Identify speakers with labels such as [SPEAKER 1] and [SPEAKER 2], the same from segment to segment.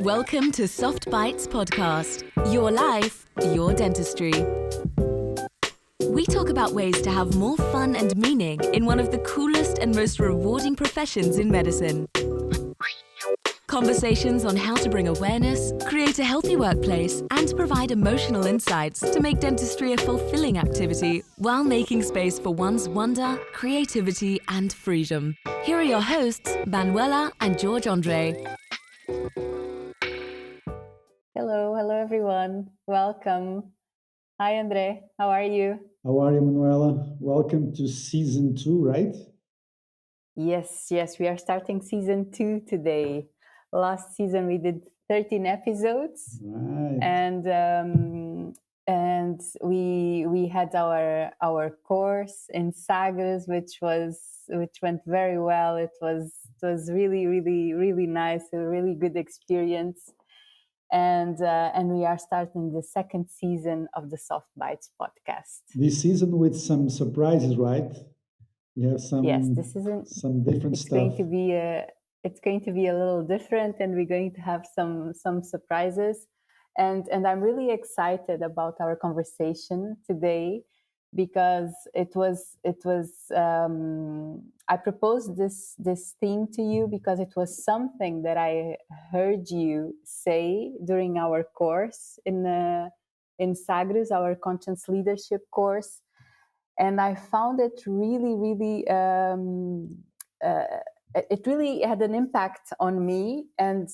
[SPEAKER 1] Welcome to Soft Bites Podcast. Your life, your dentistry. We talk about ways to have more fun and meaning in one of the coolest and most rewarding professions in medicine. Conversations on how to bring awareness, create a healthy workplace, and provide emotional insights to make dentistry a fulfilling activity while making space for one's wonder, creativity, and freedom. Here are your hosts, Manuela and Jorge André.
[SPEAKER 2] Hello everyone. Welcome. Hi Andre, how are you?
[SPEAKER 3] How are you, Manuela? Welcome to season 2, right?
[SPEAKER 2] Yes, we are starting season 2 today. Last season we did 13 episodes,
[SPEAKER 3] Right.
[SPEAKER 2] and we had our course in Sagres, which went very well. It was really nice, a really good experience. And we are starting the second season of the Soft Bites podcast.
[SPEAKER 3] This season with some surprises, right? We have
[SPEAKER 2] This isn't.
[SPEAKER 3] some different
[SPEAKER 2] It's
[SPEAKER 3] stuff.
[SPEAKER 2] it's going to be a little different, and we're going to have some surprises. And I'm really excited about our conversation today because I proposed this theme to you because it was something that I heard you say during our course in Sagres, our conscious leadership course, and I found it really it really had an impact on me, and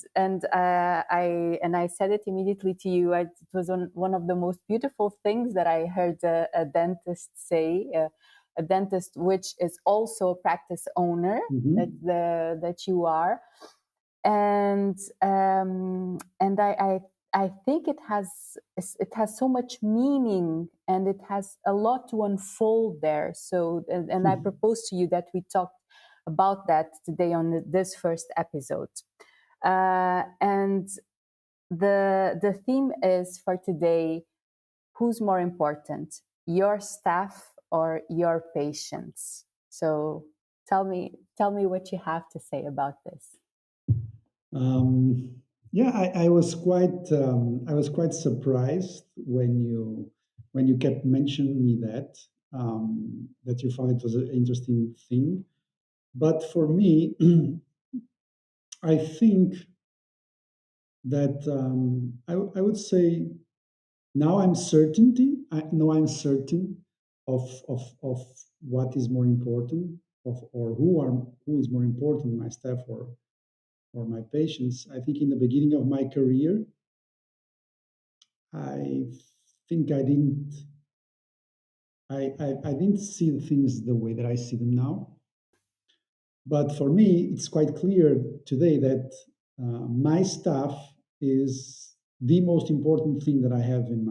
[SPEAKER 2] I said it immediately to you. It was one of the most beautiful things that I heard a dentist say. A dentist, which is also a practice owner, that you are, and I think it has so much meaning, and it has a lot to unfold there. So, and I propose to you that we talk about that today on this first episode. And the theme is for today: who's more important, your staff or your patients? So, tell me what you have to say about this.
[SPEAKER 3] Yeah, I was quite surprised when you kept mentioning me that you found it was an interesting thing. But for me, I think that I would say now I'm certain of what is more important or who is more important, my staff or my patients. I think in the beginning of my career, I think I didn't see the things the way that I see them now. But for me, it's quite clear today that my staff is the most important thing that I have in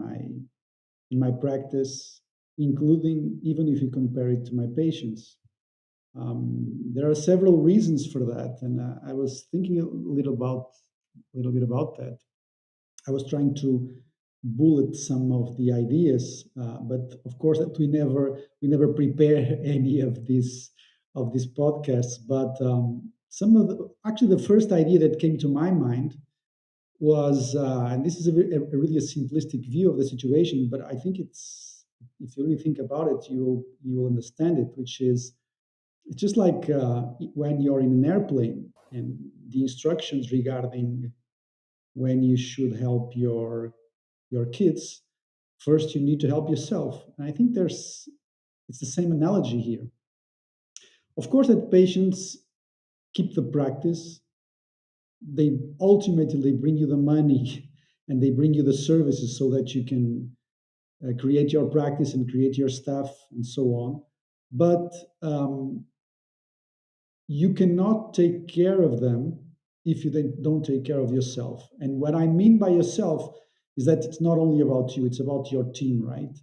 [SPEAKER 3] my practice, including even if you compare it to my patients. There are several reasons for that, and I was thinking little bit about that. I was trying to bullet some of the ideas, but of course that we never prepare any of these podcasts. But actually the first idea that came to my mind was, and this is a really a simplistic view of the situation, but I think it's if you really think about it, you will understand it, which is it's just like when you're in an airplane and the instructions regarding when you should help your kids, first you need to help yourself. And I think it's the same analogy here. Of course, that patients keep the practice. They ultimately bring you the money and they bring you the services so that you can create your practice and create your staff and so on. But you cannot take care of them if you then don't take care of yourself. And what I mean by yourself is that it's not only about you, it's about your team, right?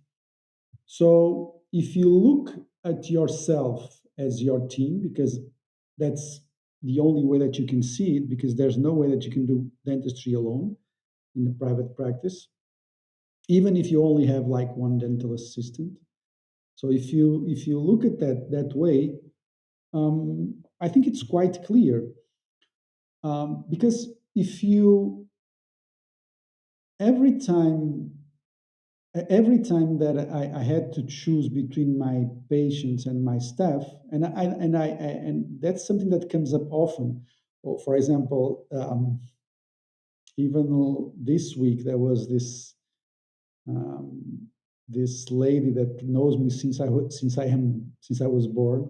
[SPEAKER 3] So if you look at yourself as your team, because that's the only way that you can see it, because there's no way that you can do dentistry alone in a private practice, even if you only have like one dental assistant. So if you look at that way, I think it's quite clear, because every time every time that I had to choose between my patients and my staff, and that's something that comes up often. Or for example, even this week there was um, this lady that knows me since I was born,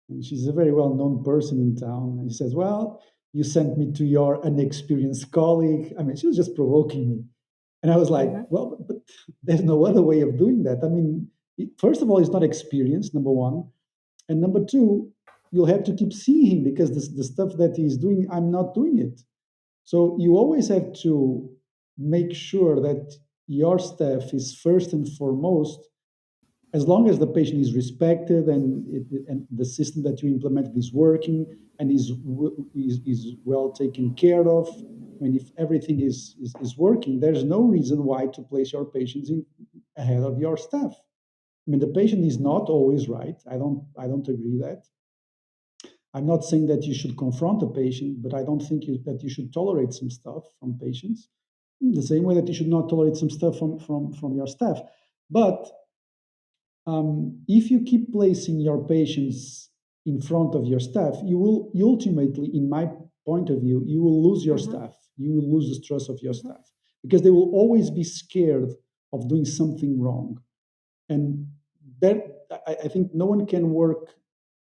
[SPEAKER 3] and she's a very well known person in town. And she says, "Well, you sent me to your inexperienced colleague." I mean, she was just provoking me. And I was like,
[SPEAKER 2] Mm-hmm.
[SPEAKER 3] well, but there's no other way of doing that. I mean, first of all, he's not experienced, number one. And number two, you'll have to keep seeing him because the stuff that he's doing, I'm not doing it. So you always have to make sure that your staff is first and foremost, as long as the patient is respected and the system that you implemented is working and is well taken care of. I mean, if everything is working, there's no reason why to place your patients in ahead of your staff. I mean, the patient is
[SPEAKER 2] Mm-hmm.
[SPEAKER 3] not always right. I don't agree that. I'm not saying that you should confront a patient, but I don't think that you should tolerate some stuff from patients. The same way that you should not tolerate some stuff from your staff. But if you keep placing your patients in front of your staff, you ultimately, in my point of view, you will lose your
[SPEAKER 2] Mm-hmm.
[SPEAKER 3] staff. You will lose the trust of your
[SPEAKER 2] Mm-hmm.
[SPEAKER 3] staff because they will always be scared of doing something wrong. And that I think no one can work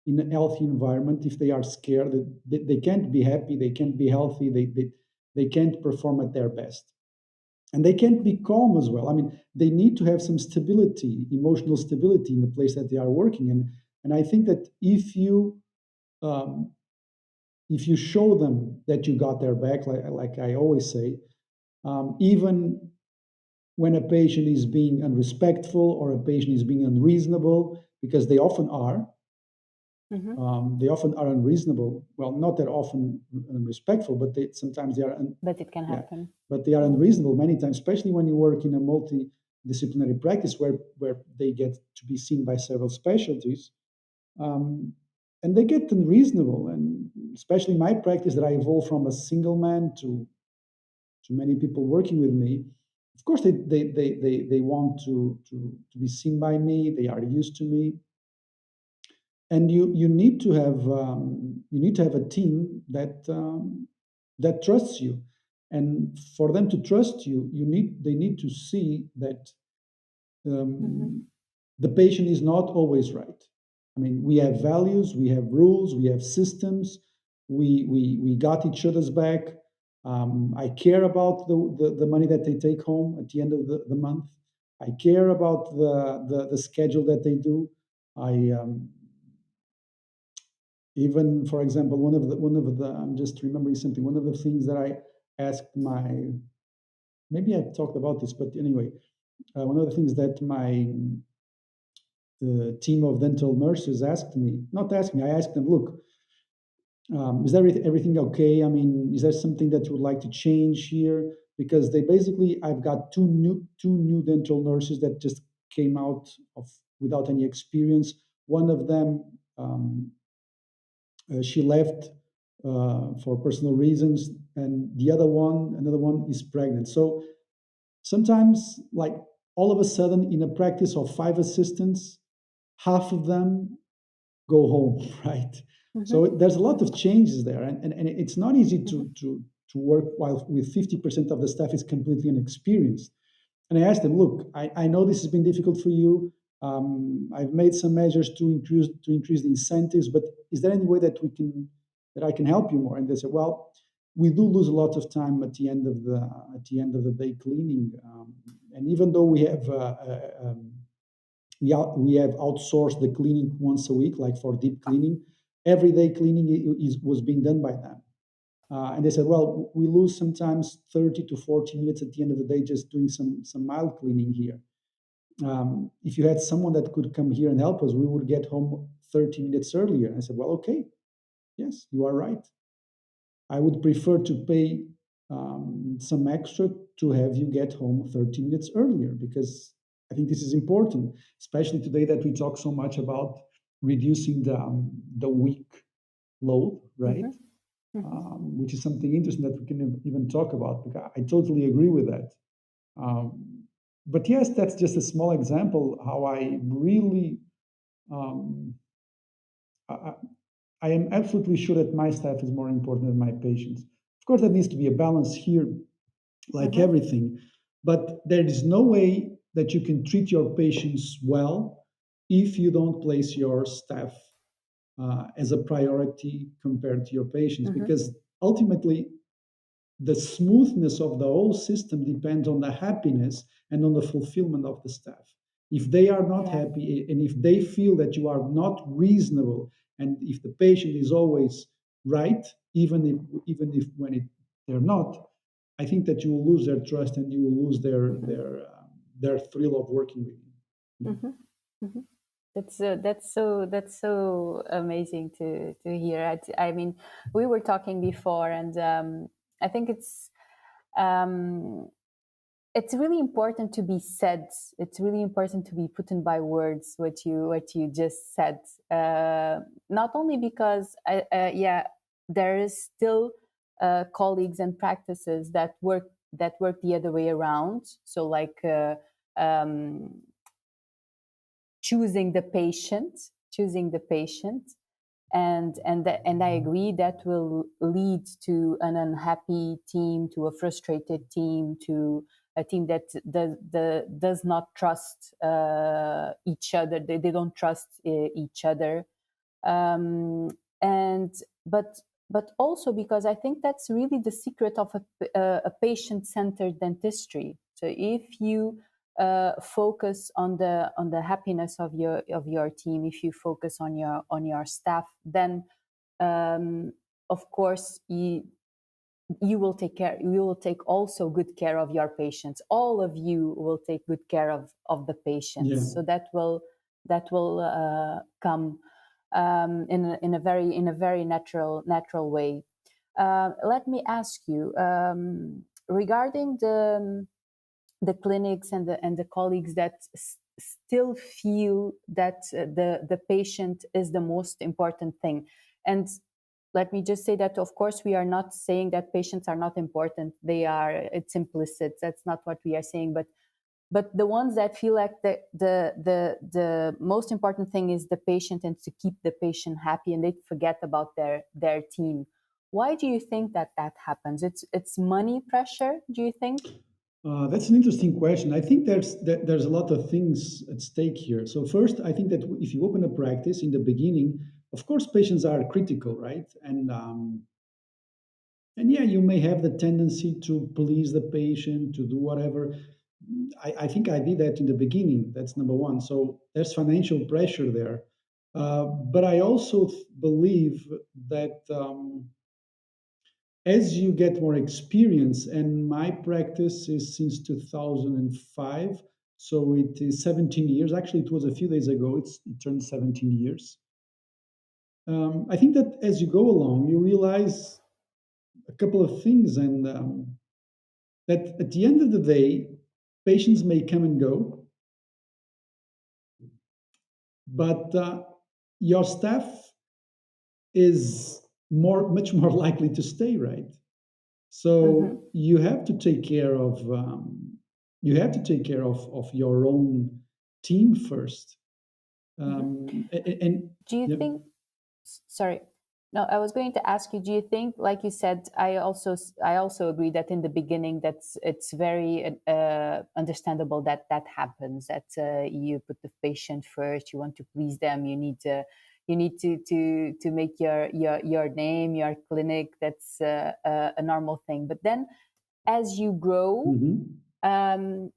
[SPEAKER 3] in a healthy environment if they are scared. They can't be happy. They can't be healthy. They can't perform at their best, and they can't be calm as well. I mean, they need to have some stability, emotional stability in the place that they are working. And I think that um, if you show them that you got their back, like I always say, even when a patient is being unrespectful or a patient is being unreasonable, because they often are.
[SPEAKER 2] Mm-hmm.
[SPEAKER 3] They often are unreasonable. Well, not that often unrespectful, but sometimes they are.
[SPEAKER 2] But it can
[SPEAKER 3] Yeah,
[SPEAKER 2] happen.
[SPEAKER 3] but they are
[SPEAKER 2] Mm-hmm.
[SPEAKER 3] unreasonable many times, especially when you work in a multidisciplinary practice where they get to be seen by several specialties, um, and they get unreasonable. And especially my practice, that I evolved from a single man to many people working with me. Of course, they want to be seen by me. They are used to me, and you need to have a team that trusts you, and for them to trust you, they need to see that
[SPEAKER 2] Mm-hmm.
[SPEAKER 3] um, the patient is not always right. I mean, we have values, we have rules, we have systems. We got each other's back. I care about the money that they take home at the end of the month. I care about the schedule that they do. I Even, for example, one of the I'm just remembering something. One of the things that I asked my maybe I talked about this, but anyway, one of the things that my the team of dental nurses asked me, not asked me, I asked them, look, is everything okay? I mean, is there something that you would like to change here? Because they basically, I've got two new dental nurses that just came out of without any experience. One of them, she left for personal reasons, and another one, is pregnant. So sometimes, like all of a sudden, in a practice of five assistants, half of them go home, right?
[SPEAKER 2] Mm-hmm.
[SPEAKER 3] So there's a lot
[SPEAKER 2] Mm-hmm.
[SPEAKER 3] of changes there, and it's not easy
[SPEAKER 2] Mm-hmm.
[SPEAKER 3] to work while with 50% of the staff is completely inexperienced. And I asked them, look, I know this has been difficult for you. I've made some measures to increase the incentives, but is there any way that I can help you more? And they said, well, we do lose a lot of time at the end of the day cleaning, and even though we have outsourced the cleaning once a week, like for deep cleaning. Everyday cleaning was being done by them. And they said, well, we lose sometimes 30 to 40 minutes at the end of the day just doing some mild cleaning here. If you had someone that could come here and help us, we would get home 30 minutes earlier. And I said, well, okay, yes, you are right. I would prefer to pay some extra to have you get home 30 minutes earlier because I think this is important, especially today that we talk so much about reducing the week load, right?
[SPEAKER 2] Mm-hmm.
[SPEAKER 3] which is something interesting that we can even talk about, because I totally agree with that. But yes, that's just a small example how I really, um, I, I am absolutely sure that my staff is more important than my patients. Of course, there needs to be a balance here, like
[SPEAKER 2] Mm-hmm.
[SPEAKER 3] everything, but there is no way that you can treat your patients well if you don't place your staff as a priority compared to your patients,
[SPEAKER 2] Mm-hmm.
[SPEAKER 3] because ultimately the smoothness of the whole system depends on the happiness and on the fulfillment of the staff. If they are not
[SPEAKER 2] Yeah.
[SPEAKER 3] happy and if they feel that you are not reasonable, and if the patient is always right, even if they're not, I think that you will lose their trust and you will lose
[SPEAKER 2] Mm-hmm.
[SPEAKER 3] their thrill of working with you.
[SPEAKER 2] Mm-hmm. Mm-hmm. That's so amazing to hear. I mean, we were talking before, and I think um, it's really important to be said. It's really important to be put in by words what you just said. Not only because yeah, there is still colleagues and practices that work the other way around. So like. Um, choosing the patient, and I agree that will lead to an unhappy team, to a frustrated team, to a team that does not trust each other. They don't trust each other, um, and but but also because I think that's really the secret of a patient-centered dentistry. So if you focus on the happiness of your team, if you focus on your staff, then of course you will take care. You will take also good care of your patients. All of you will take good care of the
[SPEAKER 3] Yeah.
[SPEAKER 2] patients. So that will come in a very natural way. Let me ask you regarding the clinics and the colleagues that still feel that the patient is the most important thing. And let me just say that, of course, we are not saying that patients are not important. They are. It's implicit. That's not what we are saying. But the ones that feel like the most important thing is the patient and to keep the patient happy, and they forget about their team. Why do you think that happens? It's money pressure, do you think?
[SPEAKER 3] That's an interesting question. I think there's a lot of things at stake here. So first, I think that if you open a practice in the beginning, of course, patients are critical, right? And yeah, you may have the tendency to please the patient, to do whatever. I think I did that in the beginning. That's number one. So there's financial pressure there. But I also believe that as you get more experience, and my practice is since 2005, so it is 17 years. Actually, it was a few days ago, it turned 17 years. I think that as you go along, you realize a couple of things, and that at the end of the day, patients may come and go, but your staff is much more likely to stay, right?
[SPEAKER 2] Mm-hmm.
[SPEAKER 3] So you have to take care of your own team first.
[SPEAKER 2] Mm-hmm.
[SPEAKER 3] And
[SPEAKER 2] Do you
[SPEAKER 3] yep.
[SPEAKER 2] think? Sorry. No, I was going to ask you. Do you think, like you said, I also agree that in the beginning, it's very understandable that happens. That you put the patient first. You want to please them. You need to make your name, your clinic. That's a normal thing. But then, as you grow,
[SPEAKER 3] Mhm.
[SPEAKER 2] um,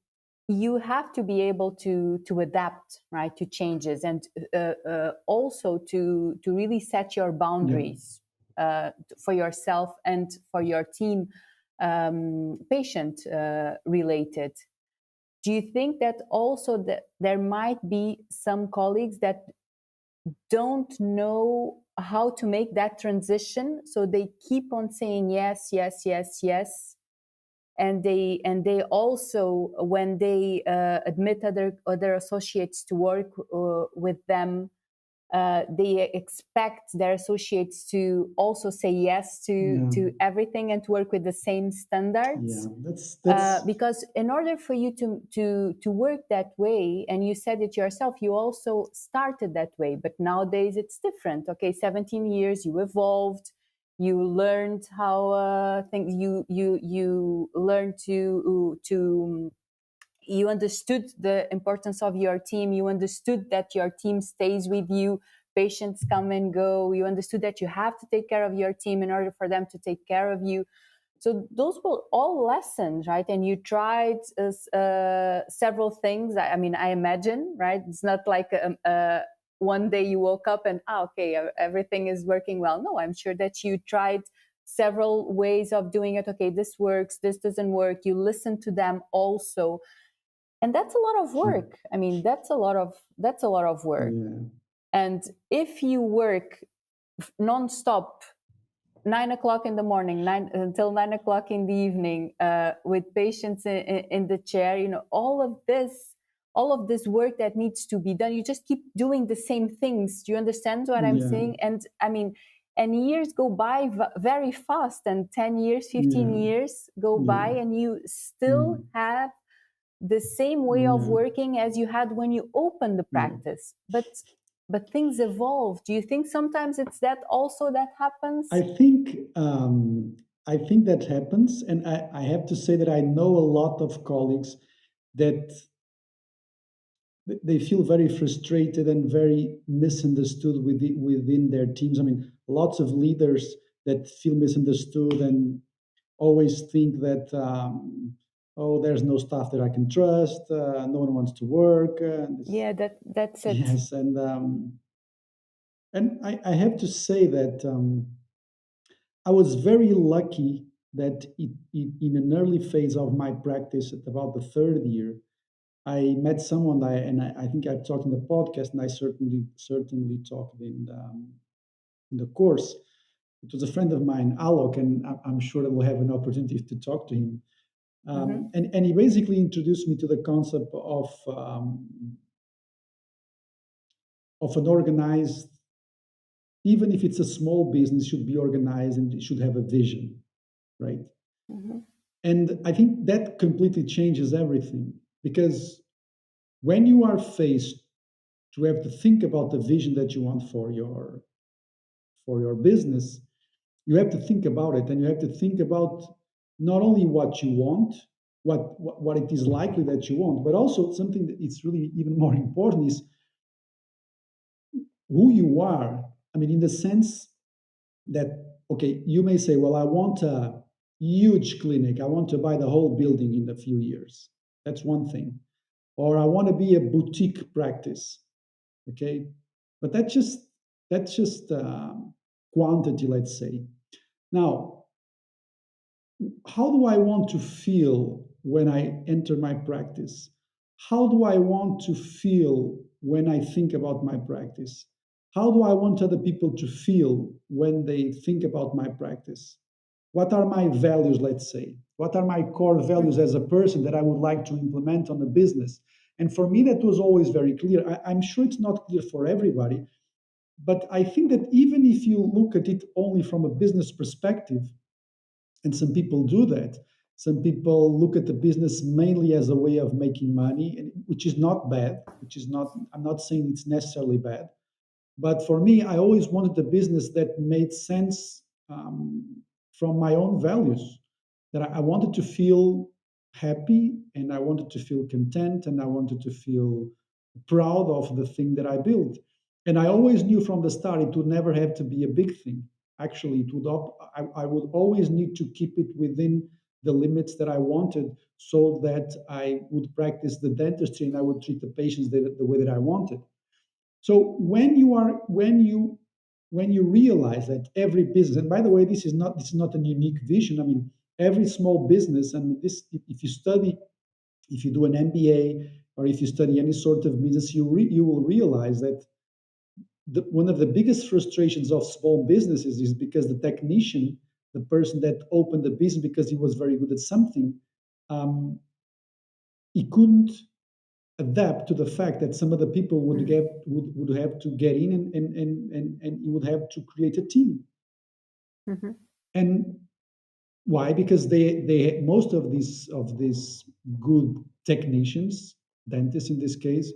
[SPEAKER 2] you have to be able to adapt, right, to changes, and also to really set your
[SPEAKER 3] Yep.
[SPEAKER 2] boundaries for yourself and for your team, patient related. Do you think that also that there might be some colleagues that don't know how to make that transition, so they keep on saying yes, yes, yes, yes, and they also, when they admit other associates to work with them, they expect their associates to also say yes to everything and to work with the same standards.
[SPEAKER 3] That's
[SPEAKER 2] because in order for you to work that way, and you said it yourself, you also started that way, but nowadays it's different. Okay, 17 years, you evolved, you learned how things, you learned to you understood the importance of your team. You understood that your team stays with you. Patients come and go. You understood that you have to take care of your team in order for them to take care of you. So those were all lessons, right? And you tried several things. I mean, I imagine, right? It's not like one day you woke up and, okay, everything is working well. No, I'm sure that you tried several ways of doing it. Okay, this works, this doesn't work. You listen to them also. And that's a lot of work. I mean, that's a lot of work.
[SPEAKER 3] Yeah.
[SPEAKER 2] And if you work nonstop, 9 o'clock in the morning, until 9 o'clock in the evening, with patients in the chair, all of this work that needs to be done, you just keep doing the same things. Do you understand what I'm saying? And I mean, and years go by very fast, and 10 years, 15 years go by, and you still have the same way of working as you had when you opened the practice. But things evolve. Do you think sometimes it's that also that happens?
[SPEAKER 3] I think that happens, and I have to say that I know a lot of colleagues that they feel very frustrated and very misunderstood within their teams. I mean, lots of leaders that feel misunderstood and always think that oh, there's no staff that I can trust. No one wants to work.
[SPEAKER 2] Yeah, that's it.
[SPEAKER 3] Yes, and I have to say that I was very lucky that in an early phase of my practice, at about the third year, I met someone, I think I've talked in the podcast, and I certainly talked in the course. It was a friend of mine, Alok, and I'm sure that we'll have an opportunity to talk to him. And he basically introduced me to the concept of an organized, even if it's a small business, should be organized and it should have a vision, right? And I think that completely changes everything, because when you are faced to have to think about the vision that you want for your business, you have to think about it, and you have to think about not only what you want, what it is likely that you want, but also something that is really even more important is who you are. I mean, in the sense that, okay, you may say, well, I want a huge clinic, I want to buy the whole building in a few years. That's one thing. Or I want to be a boutique practice. Okay, but that's just quantity, let's say. Now, how do I want to feel when I enter my practice? How do I want to feel when I think about my practice? How do I want other people to feel when they think about my practice? What are my values, let's say? What are my core values as a person that I would like to implement on a business? And for me, that was always very clear. I'm sure it's not clear for everybody, but I think that even if you look at it only from a business perspective, and some people do that, some people look at the business mainly as a way of making money, which is not bad, I'm not saying it's necessarily bad. But for me, I always wanted a business that made sense from my own values, that I wanted to feel happy, and I wanted to feel content, and I wanted to feel proud of the thing that I built. And I always knew from the start it would never have to be a big thing. Actually, I would always need to keep it within the limits that I wanted, so that I would practice the dentistry and I would treat the patients the way that I wanted. So when you realize that every business, and by the way, this is not a unique vision. I mean, every small business, and this, if you do an MBA, or if you study any sort of business, you will realize that one of the biggest frustrations of small businesses is because the technician, the person that opened the business because he was very good at something, he couldn't adapt to the fact that some of the people would have to get in, and you would have to create a team.
[SPEAKER 2] Mm-hmm.
[SPEAKER 3] And why? Because they most of these good technicians, dentists in this case,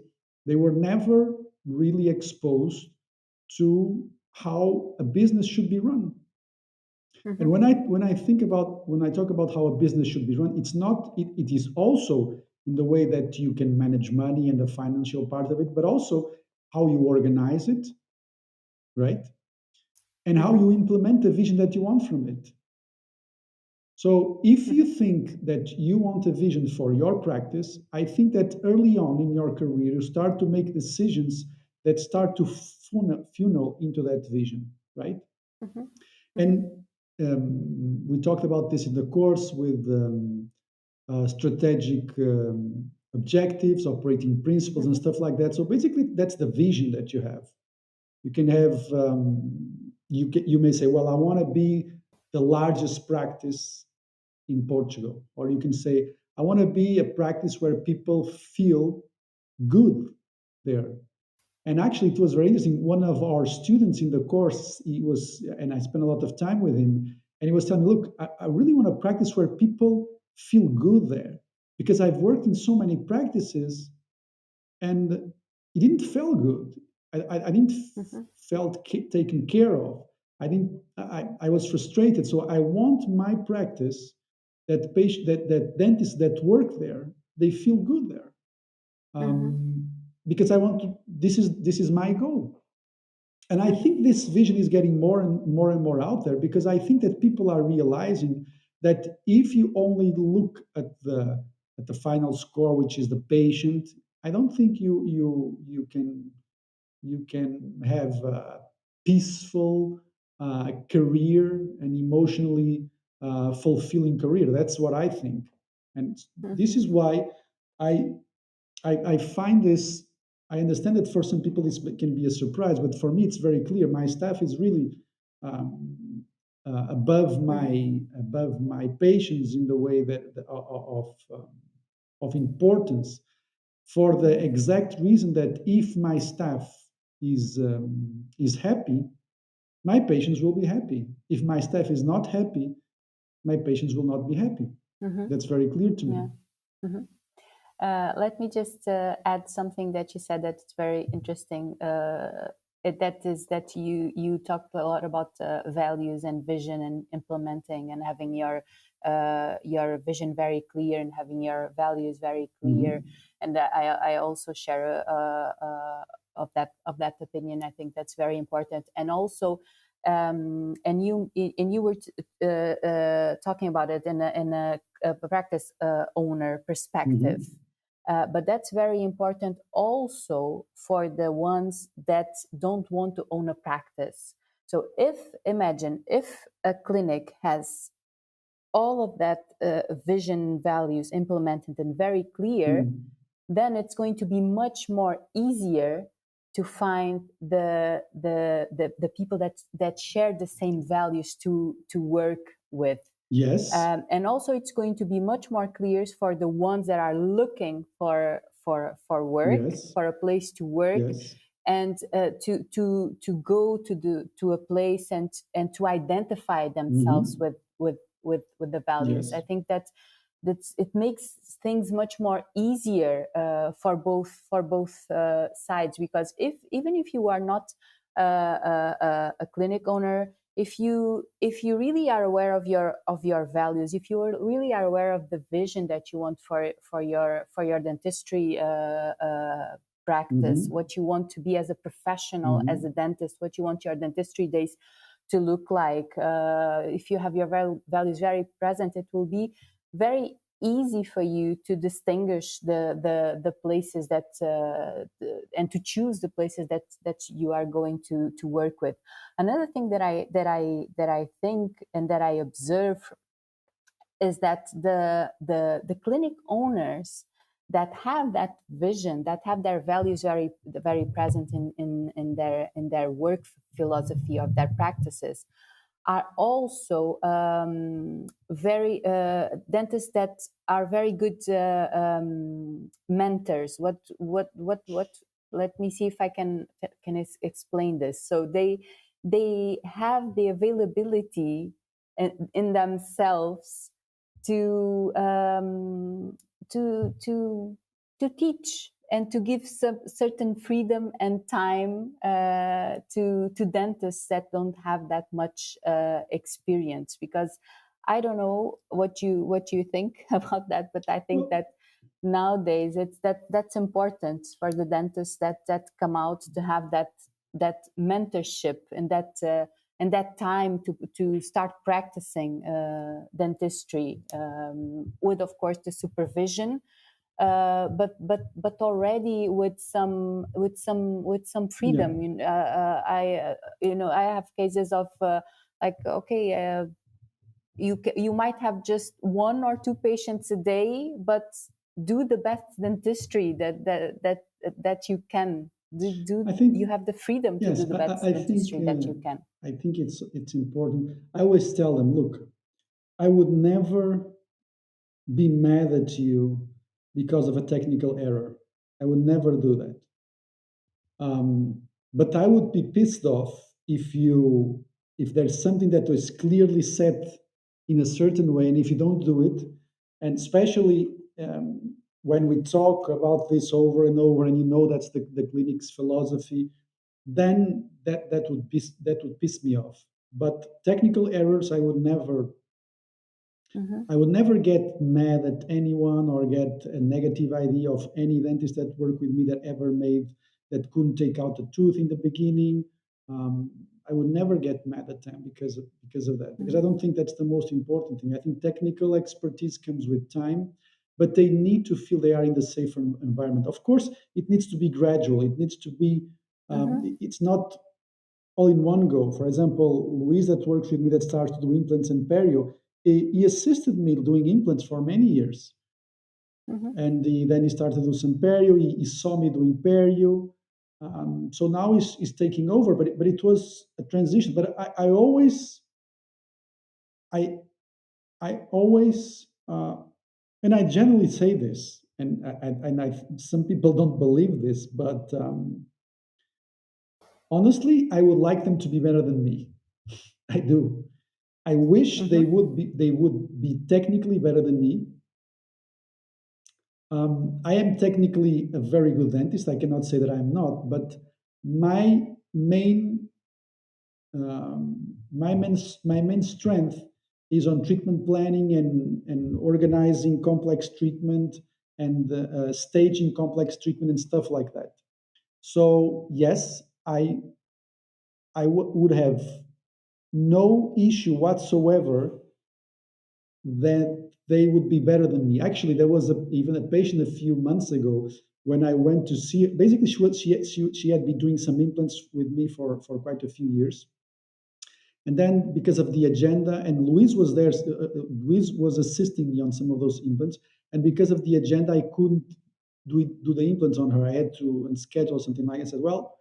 [SPEAKER 3] they were never really exposed to how a business should be run. And
[SPEAKER 2] Mm-hmm.
[SPEAKER 3] when I talk about how a business should be run, it is also in the way that you can manage money and the financial part of it, but also how you organize it, right? And how
[SPEAKER 2] Mm-hmm.
[SPEAKER 3] you implement the vision that you want from it. So if you
[SPEAKER 2] Mm-hmm.
[SPEAKER 3] think that you want a vision for your practice, I think that early on in your career, you start to make decisions that start to funnel into that vision, right?
[SPEAKER 2] Mm-hmm. Mm-hmm.
[SPEAKER 3] And we talked about this in the course with strategic objectives, operating principles, and
[SPEAKER 2] Mm-hmm.
[SPEAKER 3] stuff like that. So basically, that's the vision that you have. You can have you may say, well, I want to be the largest practice in Portugal, or you can say, I want to be a practice where people feel good there. And actually, it was very interesting. One of our students in the course, and I spent a lot of time with him, and he was telling me, look, I really want to practice where people feel good there, because I've worked in so many practices, and it didn't feel good. I didn't
[SPEAKER 2] Mm-hmm.
[SPEAKER 3] felt taken care of. I didn't. I was frustrated. So I want my practice that dentists that work there, they feel good there,
[SPEAKER 2] Mm-hmm.
[SPEAKER 3] because I want to. This is my goal. And I
[SPEAKER 2] Mm-hmm.
[SPEAKER 3] think this vision is getting more out there, because I think that people are realizing that if you only look at the final score, which is the patient, I don't think you can have a peaceful career and emotionally fulfilling career. That's what I think, and this
[SPEAKER 2] Mm-hmm.
[SPEAKER 3] is why I I find this. I understand that for some people this can be a surprise, but for me it's very clear. My staff is really
[SPEAKER 2] Mm-hmm.
[SPEAKER 3] above my patients in the way of importance, for the
[SPEAKER 2] Mm-hmm.
[SPEAKER 3] exact reason that if my staff is happy, my patients will be happy. If my staff is not happy, my patients will not be happy.
[SPEAKER 2] Mm-hmm.
[SPEAKER 3] That's very clear to me.
[SPEAKER 2] Yeah. Mm-hmm. Let me just add something that you said that's very interesting. That is that you talked a lot about values and vision and implementing and having your vision very clear and having your values very clear.
[SPEAKER 3] Mhm.
[SPEAKER 2] And I also share of that opinion. I think that's very important. And also, and you were talking about it in a practice owner perspective.
[SPEAKER 3] Mhm.
[SPEAKER 2] But that's very important also for the ones that don't want to own a practice. So imagine if a clinic has all of that vision values implemented and very clear,
[SPEAKER 3] Mhm.
[SPEAKER 2] then it's going to be much more easier to find the people that share the same values to work with.
[SPEAKER 3] Yes.
[SPEAKER 2] And also, it's going to be much more clear for the ones that are looking for work,
[SPEAKER 3] Yes.
[SPEAKER 2] for a place to work,
[SPEAKER 3] Yes.
[SPEAKER 2] and to go to a place and to identify themselves
[SPEAKER 3] Mhm.
[SPEAKER 2] with the values. I
[SPEAKER 3] Yes.
[SPEAKER 2] think that's it makes things much more easier for both sides, because even if you are not a clinic owner, if you really are aware of your values, if you really are aware of the vision that you want for your dentistry practice,
[SPEAKER 3] Mhm.
[SPEAKER 2] what you want to be as a professional, as a
[SPEAKER 3] Mhm.
[SPEAKER 2] dentist, what you want your dentistry days to look like, if you have your values very present, it will be very easy for you to distinguish the places and to choose the places that you are going to work with. Another thing that I think and that I observe is that the clinic owners that have that vision, that have their values very present in their work philosophy of their practices, are also very dentists that are very good mentors. What? Let me see if I can explain this. So they have the availability in themselves to to teach and to give some certain freedom and time to dentists that don't have that much experience. Because I don't know what you think about that, but I think
[SPEAKER 3] Well,
[SPEAKER 2] that nowadays that's important for the dentists that come out to have that mentorship and that time to start practicing dentistry with, of course, the supervision, but already with some
[SPEAKER 3] yeah.
[SPEAKER 2] freedom. I have cases of like, okay, you might have just one or two patients a day, but do the best dentistry that you can.
[SPEAKER 3] I
[SPEAKER 2] You
[SPEAKER 3] think
[SPEAKER 2] have the freedom to do
[SPEAKER 3] yes.
[SPEAKER 2] the best
[SPEAKER 3] I think
[SPEAKER 2] dentistry that you can.
[SPEAKER 3] I think it's important. I always tell them, look, I would never be mad at you because of a technical error. I would never do that. But I would be pissed off if there's something that was clearly set in a certain way, and if you don't do it, and especially when we talk about this over and over, and you know that's the clinic's philosophy, then that would piss me off. But technical errors,
[SPEAKER 2] Hmm.
[SPEAKER 3] I would never get mad at anyone or get a negative idea of any dentist that worked with me that ever made that couldn't take out a tooth in the beginning. Um, I would never get mad at them because of that, because I
[SPEAKER 2] Hmm.
[SPEAKER 3] don't think that's the most important thing. I think technical expertise comes with time, but they need to feel they are in the safer environment. Of course, it needs to be gradual. It needs to be.
[SPEAKER 2] Hmm.
[SPEAKER 3] It's not all in one go. For example, Luis that works with me that starts to do implants and perio, he assisted me doing implants for many years.
[SPEAKER 2] Hmm.
[SPEAKER 3] And then he started to do some perio. He saw me doing perio. So now he's taking over, but it was a transition. But I, I always, and I generally say this, some people don't believe this, but honestly, I would like them to be better than me. I do. I wish
[SPEAKER 2] Hmm.
[SPEAKER 3] they would be technically better than me. I am technically a very good dentist. I cannot say that I'm not, but my main my main strength is on treatment planning and organizing complex treatment and staging complex treatment and stuff like that. So yes, would have no issue whatsoever that they would be better than me. Actually, there was even a patient a few months ago when I went to see her. Basically, she had been doing some implants with me for quite a few years. And then because of the agenda, and Luis was there, Luis was assisting me on some of those implants. And because of the agenda, I couldn't do the implants on her. I had to schedule something like I said, well,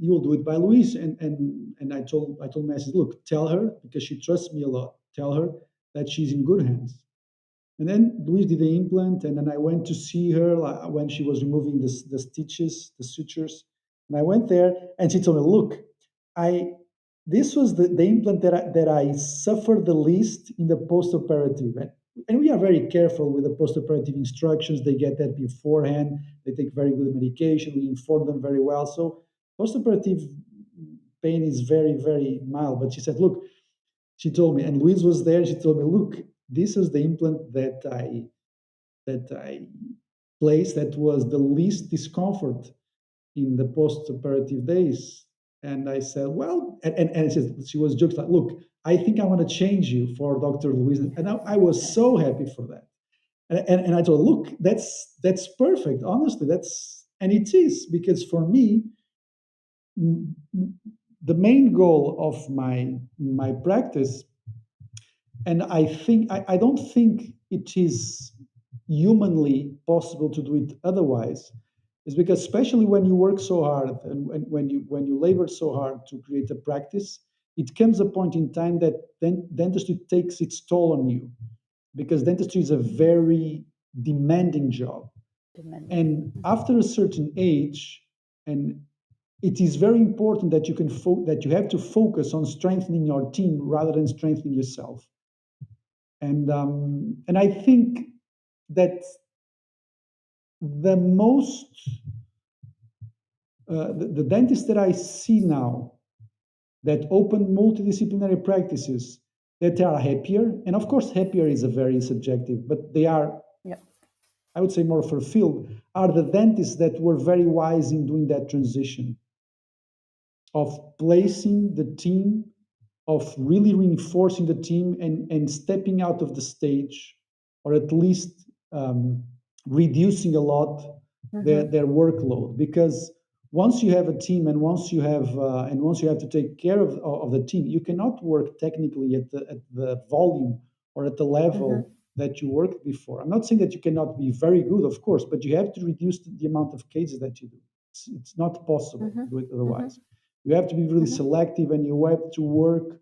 [SPEAKER 3] you will do it by Luis. And I told my I said, look, tell her, because she trusts me a lot, tell her that she's in good hands. And then Louise did the implant, and then I went to see her when she was removing the stitches, the sutures. And I went there, and she told me, "Look, I this was the implant that I suffered the least in the post-operative." And we are very careful with the post-operative instructions. They get that beforehand. They take very good medication. We inform them very well. So post-operative pain is very, very mild. But she said, "Look," she told me, and Louise was there. She told me, "Look, this is the implant that I placed that was the least discomfort in the post-operative days." And I said, "Well," and she was joking like, "Look, I think I want to change you for Dr. Louise." And I was so happy for that. And I told, "Look, that's perfect. Honestly, that's and it is because for me." The main goal of my practice, and I don't think it is humanly possible to do it otherwise, is because especially when you work so hard and when you labor so hard to create a practice, it comes a point in time that then dentistry takes its toll on you, because dentistry is a very demanding job.
[SPEAKER 2] Demanding.
[SPEAKER 3] And after a certain age, and it is very important that that you have to focus on strengthening your team rather than strengthening yourself. And I think that the most the dentists that I see now that open multidisciplinary practices, that are happier, and of course happier is a very subjective, but they are,
[SPEAKER 2] Yeah.
[SPEAKER 3] I would say, more fulfilled, are the dentists that were very wise in doing that transition of placing the team, of really reinforcing the team, and stepping out of the stage, or at least reducing a lot their workload. Because once you have a team, and once you have to take care of the team, you cannot work technically at the volume or at the level that you worked before. I'm not saying that you cannot be very good, of course, but you have to reduce the amount of cases that you do. It's not possible to do it otherwise. You have to be really selective, and you have to work.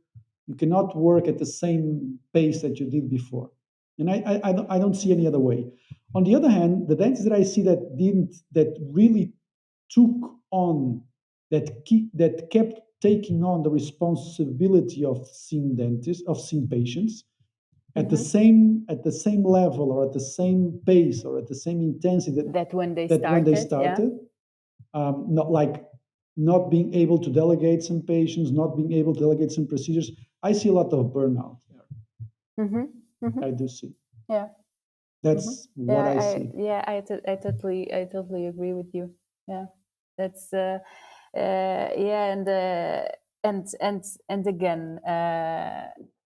[SPEAKER 3] You cannot work at the same pace that you did before. And I don't see any other way. On the other hand, the dentists that I see that really took on, that kept taking on the responsibility of seeing dentists, of seeing patients at the same level, or at the same pace, or at the same intensity
[SPEAKER 2] That when they
[SPEAKER 3] that when they
[SPEAKER 2] started,
[SPEAKER 3] not like not being able to delegate some patients, not being able to delegate some procedures. I see a lot of burnout there. I do see.
[SPEAKER 2] yeah.
[SPEAKER 3] That's what I see.
[SPEAKER 2] I totally agree with you. Yeah, that's yeah, and again,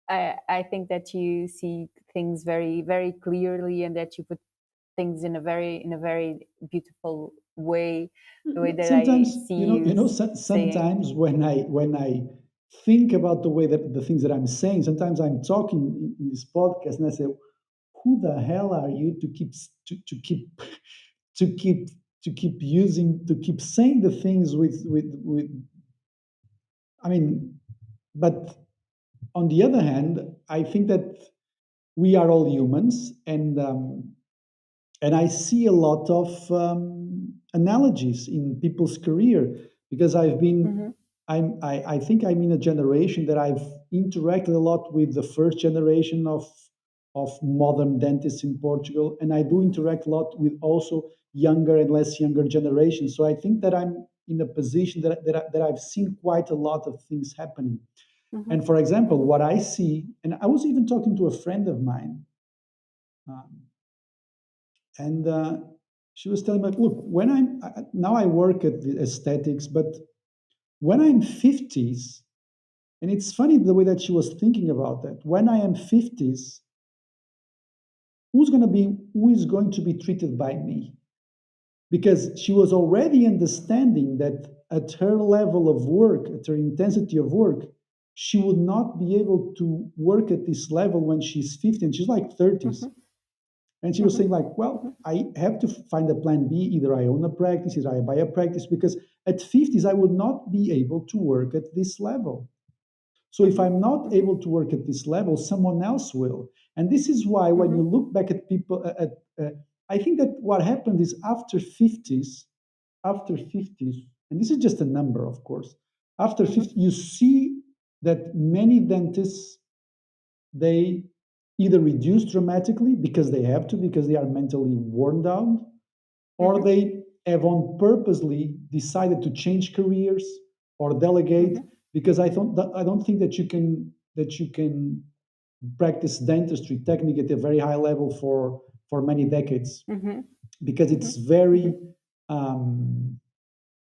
[SPEAKER 2] I think that you see things very very clearly, and that you put things in a very beautiful way, the way that I
[SPEAKER 3] Sometimes,
[SPEAKER 2] see you saying.
[SPEAKER 3] sometimes when I think about the way that the things that I'm saying, sometimes I'm talking in this podcast, and I say, who the hell are you to keep to keep to keep to keep saying the things with I mean, but on the other hand, I think that we are all humans, and I see a lot of analogies in people's career, because I think I'm in a generation that I've interacted a lot with the first generation of modern dentists in Portugal, and I do interact a lot with also younger and less younger generations. So I think that I'm in a position that I've seen quite a lot of things happening. And for example, what I see, and I was even talking to a friend of mine, um, and she was telling me, like, look, now I work at the aesthetics, but when I'm 50s, and it's funny the way that she was thinking about that. When I am 50s, who is going to be treated by me? Because she was already understanding that at her level of work, at her intensity of work, she would not be able to work at this level when she's 50, and she's like 30s. And she was saying, like, well, I have to find a plan B. Either I own a practice, either I buy a practice, because at 50s, I would not be able to work at this level. So if I'm not able to work at this level, someone else will. And this is why when you look back at people, I think that what happened is after 50s, and this is just a number, of course, after 50, you see that many dentists, they either reduce dramatically because they have to, because they are mentally worn down, or they have on purposely decided to change careers or delegate, because I don't think that you can practice dentistry technique at a very high level for many decades, because it's very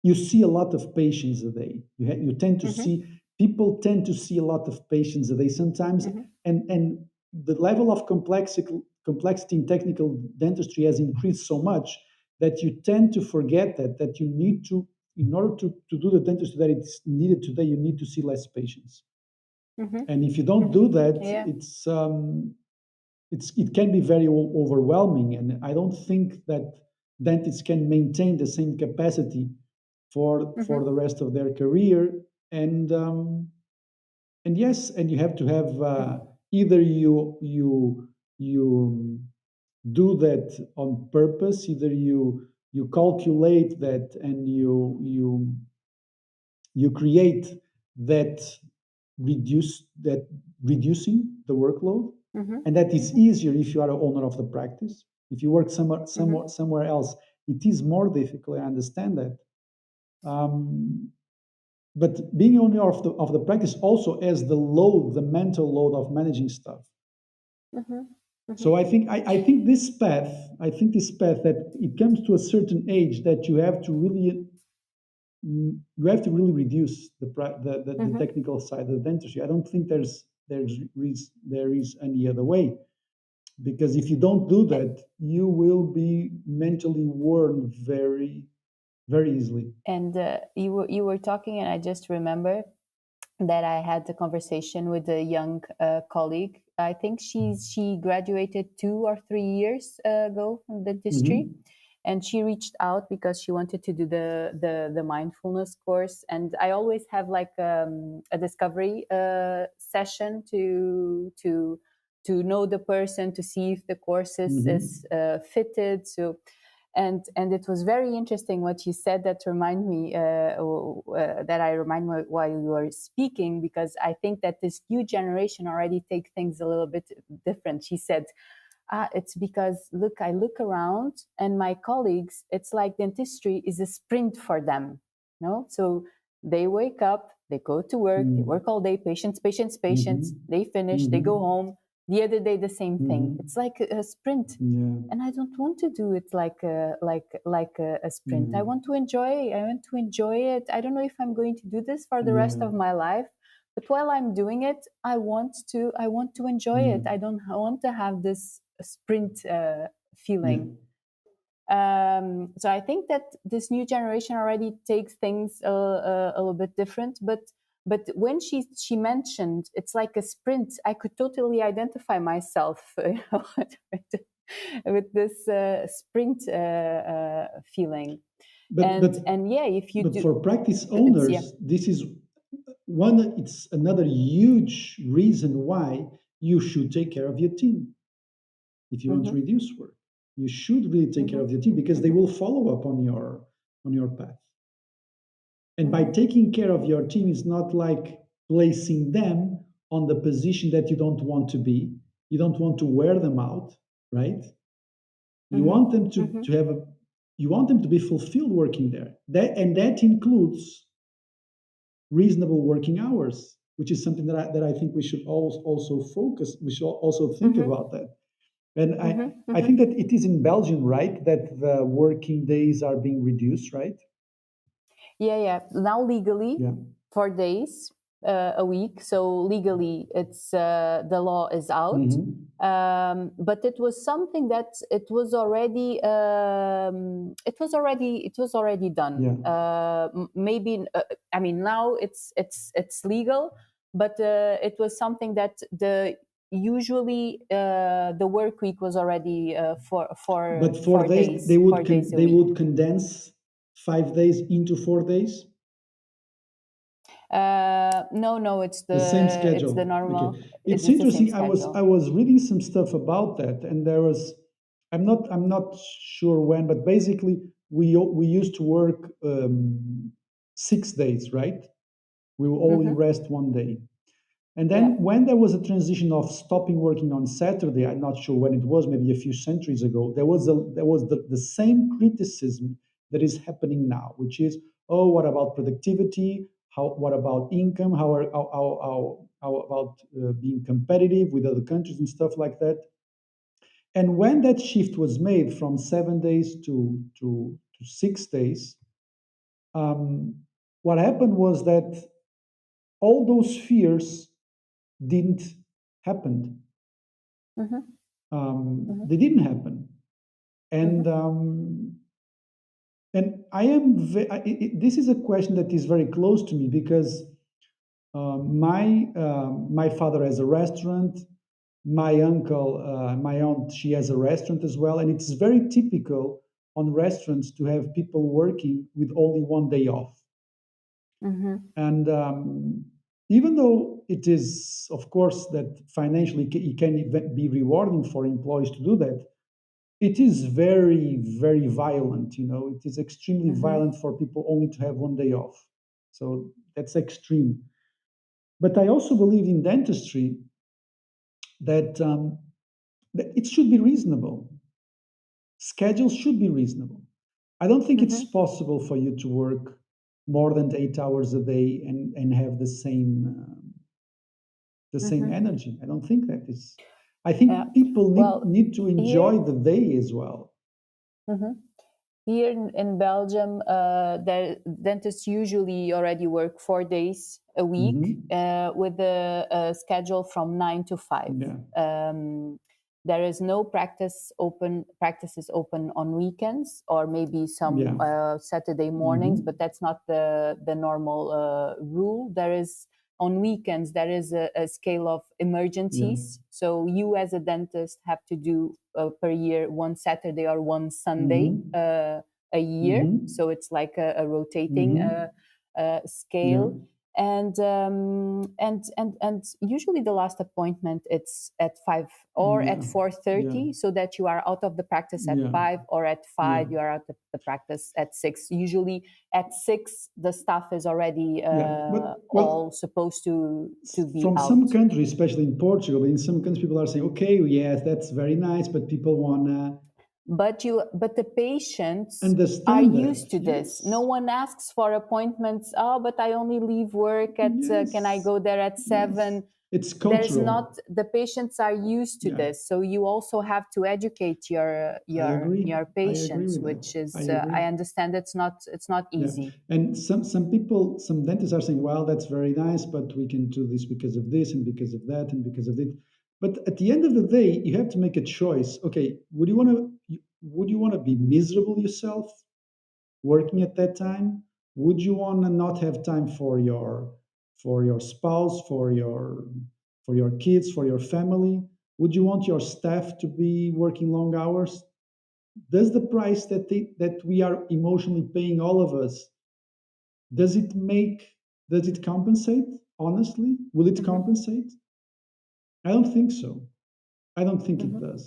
[SPEAKER 3] you see a lot of patients a day. You tend to see people tend to see a lot of patients a day sometimes, and the level of complexity in technical dentistry has increased so much that you tend to forget that you need to, in order to do the dentistry that it's needed today, you need to see less patients. And if you don't do that,
[SPEAKER 2] Yeah.
[SPEAKER 3] it can be very overwhelming, and I don't think that dentists can maintain the same capacity for the rest of their career. And and yes, and you have to have either you do that on purpose, either you calculate that and you create that that reducing the workload,
[SPEAKER 2] Mm-hmm.
[SPEAKER 3] and that is
[SPEAKER 2] Mm-hmm.
[SPEAKER 3] easier if you are an owner of the practice. If you work
[SPEAKER 2] Mm-hmm.
[SPEAKER 3] somewhere else, it is more difficult. I understand that. um, but being owner of the practice also has the mental load of managing stuff.
[SPEAKER 2] Mm-hmm. Mm-hmm.
[SPEAKER 3] So I think this path that it comes to a certain age that you have to really reduce the
[SPEAKER 2] Mm-hmm.
[SPEAKER 3] technical side of the dentistry. I don't think there is any other way, because if you don't do that, you will be mentally worn very easily.
[SPEAKER 2] And you were talking, and I just remember that I had the conversation with a young colleague. I think she graduated 2 or 3 years ago from dentistry,
[SPEAKER 3] Hmm.
[SPEAKER 2] and she reached out because she wanted to do the mindfulness course. And I always have like a discovery session to know the person, to see if the course is
[SPEAKER 3] Hmm.
[SPEAKER 2] fitted. So and it was very interesting what you said, that remind me that I remind me while you were speaking, because I think that this new generation already take things a little bit different. She said, it's because look, I look around and my colleagues, it's like dentistry is a sprint for them. No, so they wake up, they go to work, they work all day, patients, patients, patients,
[SPEAKER 3] Hmm.
[SPEAKER 2] they finish, they go
[SPEAKER 3] Hmm.
[SPEAKER 2] home, the other day the same thing.
[SPEAKER 3] Hmm.
[SPEAKER 2] It's like a sprint,
[SPEAKER 3] Yeah.
[SPEAKER 2] and I don't want to do it like a sprint.
[SPEAKER 3] Yeah.
[SPEAKER 2] I want to enjoy it. I don't know if I'm going to do this for the rest
[SPEAKER 3] Yeah.
[SPEAKER 2] of my life, but while I'm doing it, I want to enjoy
[SPEAKER 3] Yeah.
[SPEAKER 2] it. I don't want to have this sprint
[SPEAKER 3] Yeah.
[SPEAKER 2] feeling. So I think that this new generation already takes things a little bit different. But when she mentioned it's like a sprint, I could totally identify myself with this sprint feeling.
[SPEAKER 3] But but
[SPEAKER 2] And yeah, if you
[SPEAKER 3] but
[SPEAKER 2] do,
[SPEAKER 3] for practice
[SPEAKER 2] it's yeah.
[SPEAKER 3] owners, this is one. It's another huge reason why you should take care of your team. If you want to
[SPEAKER 2] Mm-hmm,
[SPEAKER 3] reduce work, you should really take care
[SPEAKER 2] mm-hmm,
[SPEAKER 3] of your team, because they
[SPEAKER 2] mm-hmm,
[SPEAKER 3] will follow up on your path. And by
[SPEAKER 2] mm-hmm,
[SPEAKER 3] taking care of your team is not like placing them on the position that you don't want to be. You don't want to wear them out, right? You
[SPEAKER 2] mm-hmm,
[SPEAKER 3] want them
[SPEAKER 2] mm-hmm,
[SPEAKER 3] to have a you want them to be fulfilled working there. That includes reasonable working hours, which is something that I think we should also focus. We should also think
[SPEAKER 2] mm-hmm,
[SPEAKER 3] about that. And
[SPEAKER 2] mm-hmm,
[SPEAKER 3] I
[SPEAKER 2] mm-hmm.
[SPEAKER 3] think that it is in Belgium, right, that the working days are being reduced, right?
[SPEAKER 2] Yeah, yeah. Now legally,
[SPEAKER 3] Yeah.
[SPEAKER 2] 4 days a week. So legally, it's the law is out.
[SPEAKER 3] Hmm.
[SPEAKER 2] But it was something that it was already done.
[SPEAKER 3] Yeah.
[SPEAKER 2] Maybe I mean now it's legal, but it was something that the work week was already
[SPEAKER 3] But
[SPEAKER 2] four days, 4 days a
[SPEAKER 3] they
[SPEAKER 2] week.
[SPEAKER 3] would condense 5 days into 4 days,
[SPEAKER 2] No, no,
[SPEAKER 3] the same
[SPEAKER 2] it's the
[SPEAKER 3] schedule.
[SPEAKER 2] normal.
[SPEAKER 3] Okay,
[SPEAKER 2] It
[SPEAKER 3] it's
[SPEAKER 2] is the same
[SPEAKER 3] interesting. I
[SPEAKER 2] schedule.
[SPEAKER 3] was reading some stuff about that, and there was I'm not sure when, but basically we used to work 6 days, right? We will only
[SPEAKER 2] Mm-hmm.
[SPEAKER 3] rest one day. And
[SPEAKER 2] Yeah.
[SPEAKER 3] then when there was a transition of stopping working on Saturday, I'm not sure when it was, maybe a few centuries ago, there was the same criticism that is happening now, which is, oh, what about productivity? What about income? How about being competitive with other countries and stuff like that? And when that shift was made from 7 days to 6 days, um, what happened was that all those fears didn't happen.
[SPEAKER 2] Mm-hmm. Mm-hmm.
[SPEAKER 3] They didn't happen,
[SPEAKER 2] Mm-hmm.
[SPEAKER 3] and I am. This is a question that is very close to me, because my father has a restaurant. My aunt, she has a restaurant as well, and it's very typical on restaurants to have people working with only one day off.
[SPEAKER 2] Mm-hmm.
[SPEAKER 3] And even though it is, of course, that financially it can be rewarding for employees to do that, it is very, very violent. It is extremely violent for people only to have one day off. So that's extreme. But I also believe in dentistry that it should be reasonable. Schedules should be reasonable. I don't think it's possible for you to work more than 8 hours a day and have the same energy. I don't think that is. I think people need
[SPEAKER 2] Well,
[SPEAKER 3] need to enjoy
[SPEAKER 2] here.
[SPEAKER 3] the day as well.
[SPEAKER 2] Mhm. Here in Belgium, dentists usually already work 4 days a week
[SPEAKER 3] Hmm.
[SPEAKER 2] with a schedule from 9 to 5.
[SPEAKER 3] Yeah,
[SPEAKER 2] There is no practices open on weekends or maybe some
[SPEAKER 3] yeah.
[SPEAKER 2] Saturday mornings,
[SPEAKER 3] Hmm.
[SPEAKER 2] but that's not the normal rule. There is on weekends there is a scale of
[SPEAKER 3] Yeah.
[SPEAKER 2] emergencies. So you as a dentist have to do per year one Saturday or one Sunday
[SPEAKER 3] Hmm.
[SPEAKER 2] a year.
[SPEAKER 3] Hmm.
[SPEAKER 2] So it's like a rotating
[SPEAKER 3] Hmm. Yeah.
[SPEAKER 2] scale. And usually the last appointment it's at 5 or at
[SPEAKER 3] Yeah. Yeah.
[SPEAKER 2] 4:30, so that you are out of the practice at
[SPEAKER 3] Yeah.
[SPEAKER 2] 5, or at
[SPEAKER 3] Yeah.
[SPEAKER 2] 5 you are out of the practice at 6. Usually at 6 the staff is already
[SPEAKER 3] Yeah. But
[SPEAKER 2] all
[SPEAKER 3] well,
[SPEAKER 2] supposed to be
[SPEAKER 3] from
[SPEAKER 2] out.
[SPEAKER 3] some countries, especially in Portugal, but in some countries, people are saying, "Okay, yes, that's very nice," but people wanna
[SPEAKER 2] But the patients are
[SPEAKER 3] understand
[SPEAKER 2] used
[SPEAKER 3] that.
[SPEAKER 2] to this. No
[SPEAKER 3] Yes.
[SPEAKER 2] one asks for appointments. Oh, but I only leave work at can I
[SPEAKER 3] Yes.
[SPEAKER 2] go there at
[SPEAKER 3] Yes.
[SPEAKER 2] 7?
[SPEAKER 3] It's
[SPEAKER 2] There's
[SPEAKER 3] cultural.
[SPEAKER 2] not, the patients are used to
[SPEAKER 3] Yeah.
[SPEAKER 2] this, so you also have to educate your
[SPEAKER 3] I
[SPEAKER 2] your
[SPEAKER 3] agree.
[SPEAKER 2] your
[SPEAKER 3] I agree
[SPEAKER 2] patients,
[SPEAKER 3] with that.
[SPEAKER 2] which
[SPEAKER 3] I
[SPEAKER 2] is
[SPEAKER 3] agree.
[SPEAKER 2] I understand it's not
[SPEAKER 3] Yeah.
[SPEAKER 2] easy.
[SPEAKER 3] And some people, some dentists are saying, "Well, that's very nice, but we can do this because of this and because of that and because of it." But at the end of the day, you have to make a choice. Okay, would you want to be miserable yourself working at that time? Would you want to not have time for your spouse, for your kids, for your family? Would you want your staff to be working long hours? Does the price that we are emotionally paying, all of us, does it compensate? Honestly, will it
[SPEAKER 2] Hmm.
[SPEAKER 3] compensate? I don't think so. I don't think it
[SPEAKER 2] Hmm.
[SPEAKER 3] does.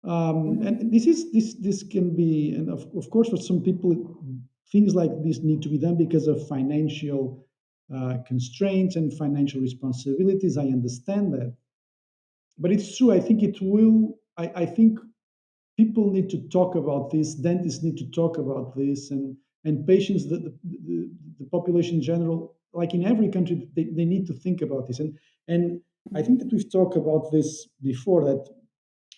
[SPEAKER 2] Hmm.
[SPEAKER 3] And this can be, and of course, for some people, things like this need to be done because of financial constraints and financial responsibilities. I understand that, but it's true. I think it will. I think people need to talk about this. Dentists need to talk about this, and patients, the population in general, like in every country, they need to think about this. And I think that we've talked about this before, that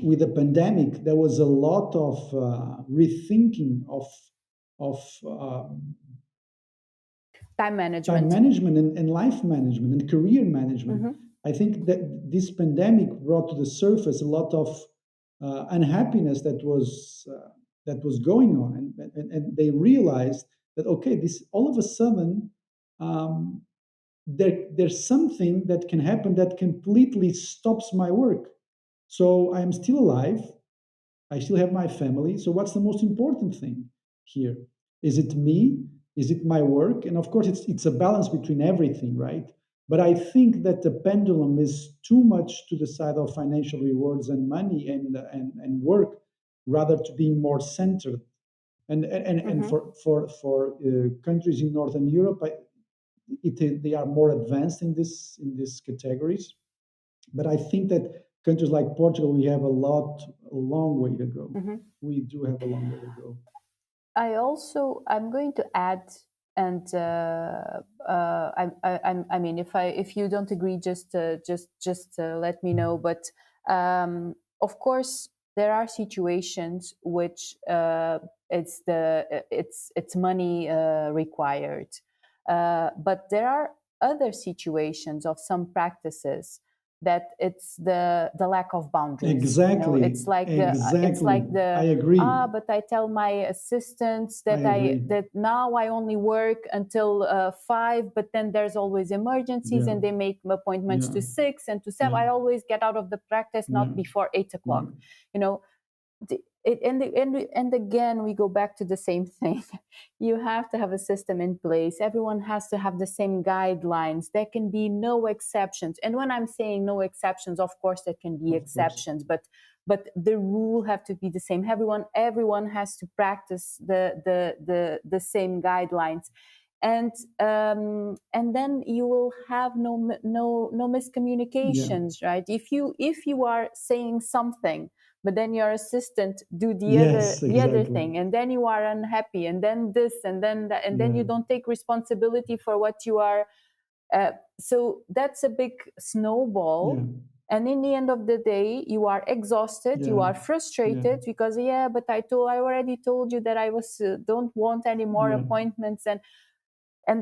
[SPEAKER 3] with the pandemic, there was a lot of rethinking of
[SPEAKER 2] Time
[SPEAKER 3] time
[SPEAKER 2] management.
[SPEAKER 3] management and life management and career management.
[SPEAKER 2] Hmm.
[SPEAKER 3] I think that this pandemic brought to the surface a lot of unhappiness that was going on, and they realized that, okay, this all of a sudden, um, there's something that can happen that completely stops my work. So I am still alive. I still have my family. So what's the most important thing here? Is it me? Is it my work? And of course, it's a balance between everything, right? But I think that the pendulum is too much to the side of financial rewards and money and work, rather to being more centered. And
[SPEAKER 2] Hmm.
[SPEAKER 3] for countries in Northern Europe, they are more advanced in these categories. But I think that countries like Portugal, we have a long way to go.
[SPEAKER 2] Hmm.
[SPEAKER 3] We do have a long way to go.
[SPEAKER 2] I'm going to add, and I mean, if you don't agree, just let me know. But of course, there are situations which it's money required, but there are other situations of some practices that it's the lack of boundaries.
[SPEAKER 3] Exactly,
[SPEAKER 2] It's
[SPEAKER 3] exactly.
[SPEAKER 2] like
[SPEAKER 3] I
[SPEAKER 2] the
[SPEAKER 3] agree.
[SPEAKER 2] but I tell my assistants
[SPEAKER 3] I agree.
[SPEAKER 2] that now I only work until 5, but then there's always emergencies
[SPEAKER 3] Yeah,
[SPEAKER 2] and they make appointments
[SPEAKER 3] yeah,
[SPEAKER 2] to 6 and to 7.
[SPEAKER 3] yeah,
[SPEAKER 2] I always get out of the practice
[SPEAKER 3] yeah,
[SPEAKER 2] not before 8
[SPEAKER 3] yeah,
[SPEAKER 2] o'clock. You know, And again we go back to the same thing. You have to have a system in place. Everyone has to have the same guidelines. There can be no exceptions. And when I'm saying no exceptions, of course there can be exceptions, but the rule have to be the same. Everyone has to practice the same guidelines. And then you will have no miscommunications, right? If you are saying something, but then your assistant do the other thing, and then you are unhappy, and then this, and then that, and then you don't take responsibility for what you are. So that's a big snowball. And in the end of the day, you are exhausted, you are frustrated because but I already told you that I don't want any more appointments, and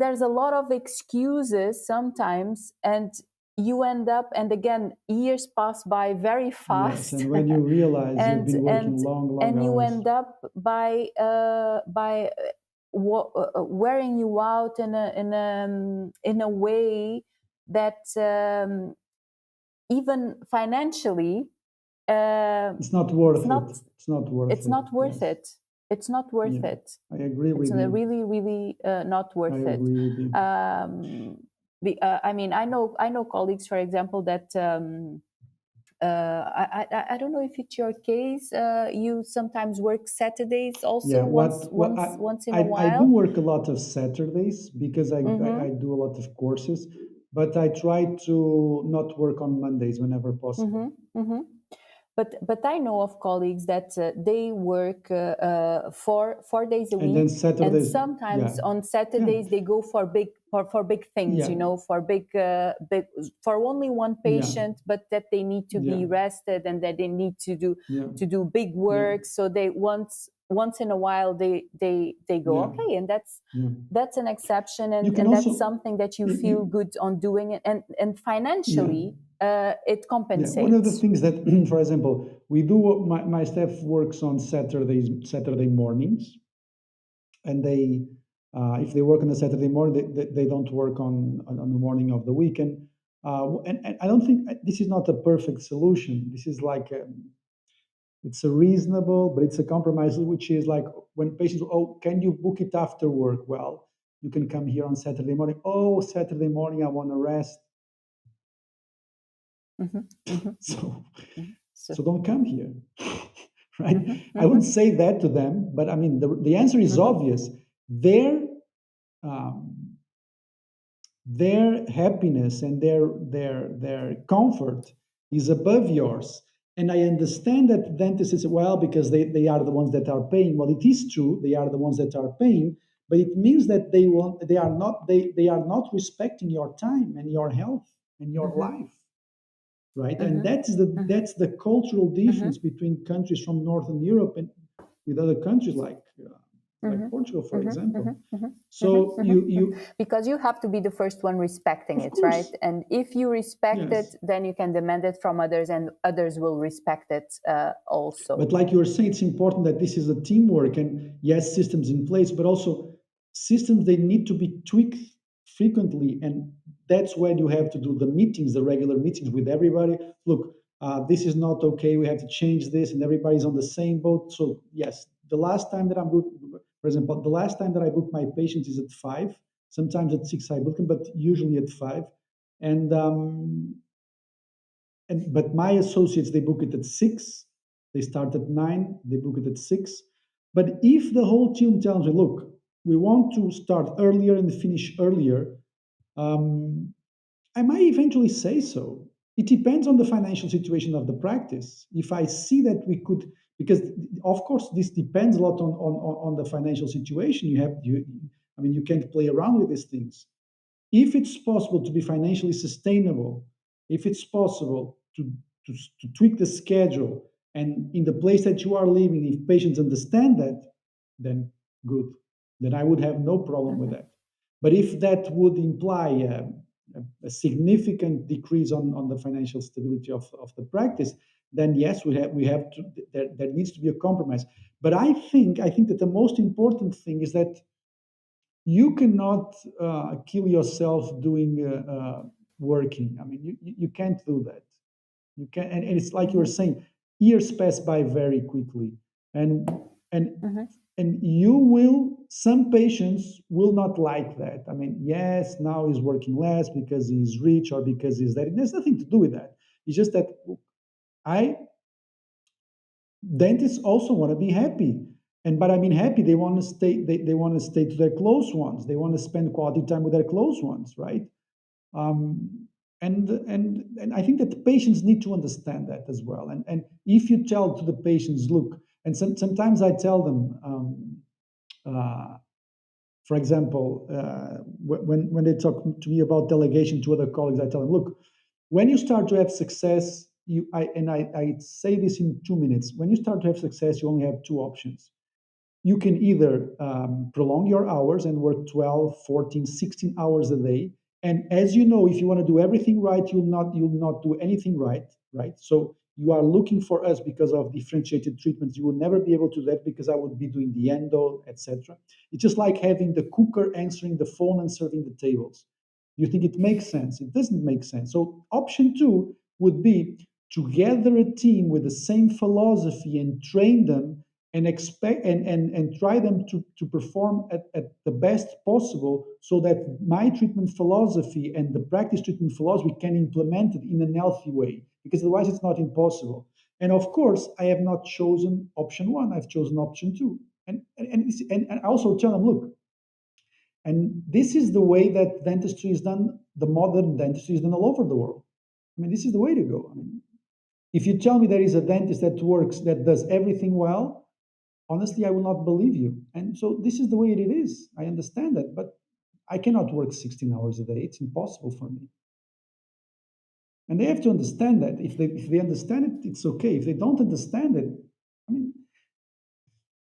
[SPEAKER 2] there's a lot of excuses sometimes, and you end up, and again, years pass by very fast.
[SPEAKER 3] Yes, and when you realize you've been working long
[SPEAKER 2] and you
[SPEAKER 3] hours.
[SPEAKER 2] end up by wearing you out in a way that even financially
[SPEAKER 3] it's not worth it. It's not worth it.
[SPEAKER 2] It's not worth it. It's not worth it.
[SPEAKER 3] I agree with you.
[SPEAKER 2] It's really, really not worth it.
[SPEAKER 3] I agree with you.
[SPEAKER 2] I mean, I know colleagues, for example, that I don't know if it's your case. You sometimes work Saturdays also. Once in a while.
[SPEAKER 3] I do work a lot of Saturdays because I do a lot of courses, but I try to not work on Mondays whenever possible.
[SPEAKER 2] But I know of colleagues that they work 4 days a week,
[SPEAKER 3] and then Saturdays,
[SPEAKER 2] and sometimes on Saturdays they go for big things, for big for only one patient, but that they need to be rested and that they need to do big work. So they once in a while they go okay, and that's an exception, and that's something that you feel good on doing it, and financially. It compensates.
[SPEAKER 3] One of the things that, for example, we do. My staff works on Saturday mornings, and they, if they work on a Saturday morning, they don't work on the morning of the weekend. And I don't think this is not a perfect solution. This is like it's a reasonable, but it's a compromise, which is like when patients, can you book it after work? Well, you can come here on Saturday morning. Saturday morning, I want to rest. So don't come here, right? I would say that to them, but I mean the answer is obvious. Their happiness and their comfort is above yours. And I understand that dentists say, well, because they are the ones that are paying. Well, it is true, they are the ones that are paying, but it means that they are not respecting your time and your health and your life. Right, and that's the cultural difference between countries from Northern Europe and with other countries like Portugal, for example. So you
[SPEAKER 2] because you have to be the first one respecting it,
[SPEAKER 3] course.
[SPEAKER 2] Right? And if you respect it, then you can demand it from others, and others will respect it also.
[SPEAKER 3] But like you were saying, it's important that this is a teamwork, and yes, systems in place, but also systems they need to be tweaked frequently, and that's when you have to do the meetings, the regular meetings with everybody. Look, this is not okay. We have to change this, and everybody's on the same boat. So yes, the last time that for example, the last time that I book my patients is at 5. Sometimes at 6 I book them, but usually at 5. But my associates, they book it at 6. They start at 9. They book it at 6. But if the whole team tells me, look, we want to start earlier and finish earlier, I might eventually say so. It depends on the financial situation of the practice. If I see that we could, because of course this depends a lot on the financial situation. You can't play around with these things. If it's possible to be financially sustainable, if it's possible to tweak the schedule, and in the place that you are living, if patients understand that, then good. Then I would have no problem with that. But if that would imply a significant decrease on the financial stability of the practice, then yes, we have to. There needs to be a compromise. But I think that the most important thing is that you cannot kill yourself doing working. I mean, you can't do that. You can, and it's like you were saying. years pass by very quickly, and and
[SPEAKER 2] Mm-hmm.
[SPEAKER 3] and you will, some patients will not like that. I mean, yes, now he's working less because he's rich or because he's that. It has nothing to do with that. It's just that I dentists also want to be happy. And but I mean happy, they want to stay, they want to stay to their close ones. They want to spend quality time with their close ones, right? Um, and I think that the patients need to understand that as well. And if you tell to the patients, look, and sometimes I tell them, uh, for example, when they talk to me about delegation to other colleagues, I tell them, look, when you start to have success, I say this in 2 minutes. When you start to have success, you only have two options. You can either prolong your hours and work 12, 14, 16 hours a day. And as you know, if you want to do everything right, you'll not do anything right, right? So you are looking for us because of differentiated treatments. You will never be able to do that because I would be doing the endo, etc. It's just like having the cooker answering the phone and serving the tables. You think it makes sense? It doesn't make sense. So option two would be to gather a team with the same philosophy and train them and expect and try them to perform at the best possible so that my treatment philosophy and the practice treatment philosophy can implement it in a healthy way, because otherwise it's not impossible. And of course I have not chosen option one, I've chosen option two. And I also tell them, look, and this is the way that dentistry is done, the modern dentistry is done all over the world. I mean, this is the way to go. I mean, if you tell me there is a dentist that works, that does everything well, honestly, I will not believe you. And so this is the way it is. I understand that, but I cannot work 16 hours a day. It's impossible for me. And they have to understand that. If they understand it, it's okay. If they don't understand it, I mean,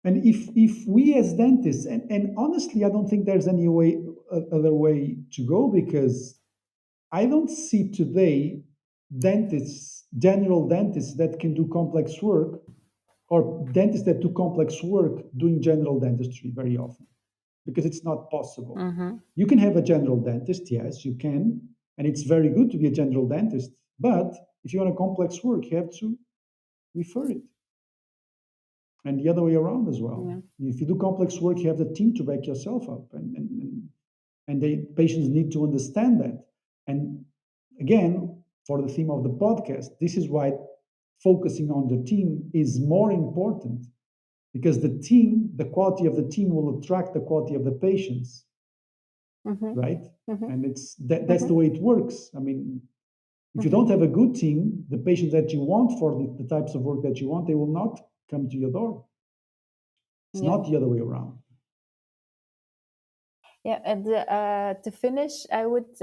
[SPEAKER 3] and if we as dentists, and honestly, I don't think there's any way other way to go, because I don't see today dentists, general dentists that can do complex work, or dentists that do complex work doing general dentistry very often, because it's not possible.
[SPEAKER 2] Mm-hmm.
[SPEAKER 3] You can have a general dentist, yes, you can, and it's very good to be a general dentist. But if you want a complex work, you have to refer it, and the other way around as well.
[SPEAKER 2] Yeah.
[SPEAKER 3] If you do complex work, you have the team to back yourself up, and the patients need to understand that. And again, for the theme of the podcast, this is why focusing on the team is more important, because the team, the quality of the team will attract the quality of the patients,
[SPEAKER 2] Mm-hmm.
[SPEAKER 3] right?
[SPEAKER 2] Mm-hmm.
[SPEAKER 3] And that's the way it works. I mean, if you don't have a good team, the patients that you want for the types of work that you want, they will not come to your door. It's
[SPEAKER 2] Yeah.
[SPEAKER 3] not the other way around.
[SPEAKER 2] Yeah, and to finish, I would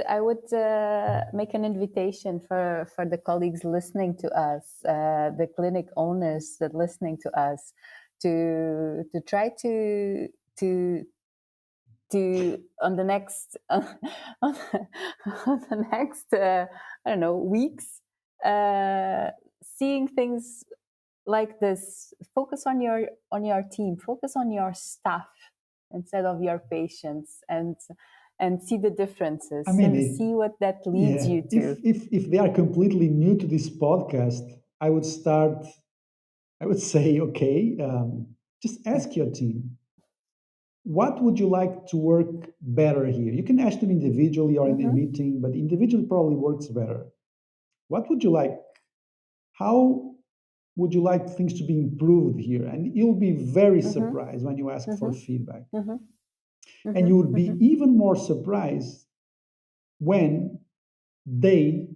[SPEAKER 2] make an invitation for the colleagues listening to us, the clinic owners that listening to us, to try to on the next on the next I don't know, weeks, seeing things like this. Focus on your team, focus on your staff instead of your patients, and see the differences,
[SPEAKER 3] I mean,
[SPEAKER 2] see what that leads
[SPEAKER 3] yeah.
[SPEAKER 2] you to.
[SPEAKER 3] If they are completely new to this podcast, I would start. I would say, okay, just ask your team, what would you like to work better here? You can ask them individually or in a
[SPEAKER 2] Mm-hmm.
[SPEAKER 3] meeting, but individually probably works better. What would you like? How would you like things to be improved here? And you'll be very
[SPEAKER 2] Mm-hmm.
[SPEAKER 3] surprised when you ask for
[SPEAKER 2] Mm-hmm.
[SPEAKER 3] feedback.
[SPEAKER 2] Mm-hmm.
[SPEAKER 3] And
[SPEAKER 2] Mm-hmm.
[SPEAKER 3] you would be
[SPEAKER 2] Mm-hmm.
[SPEAKER 3] even more surprised when they,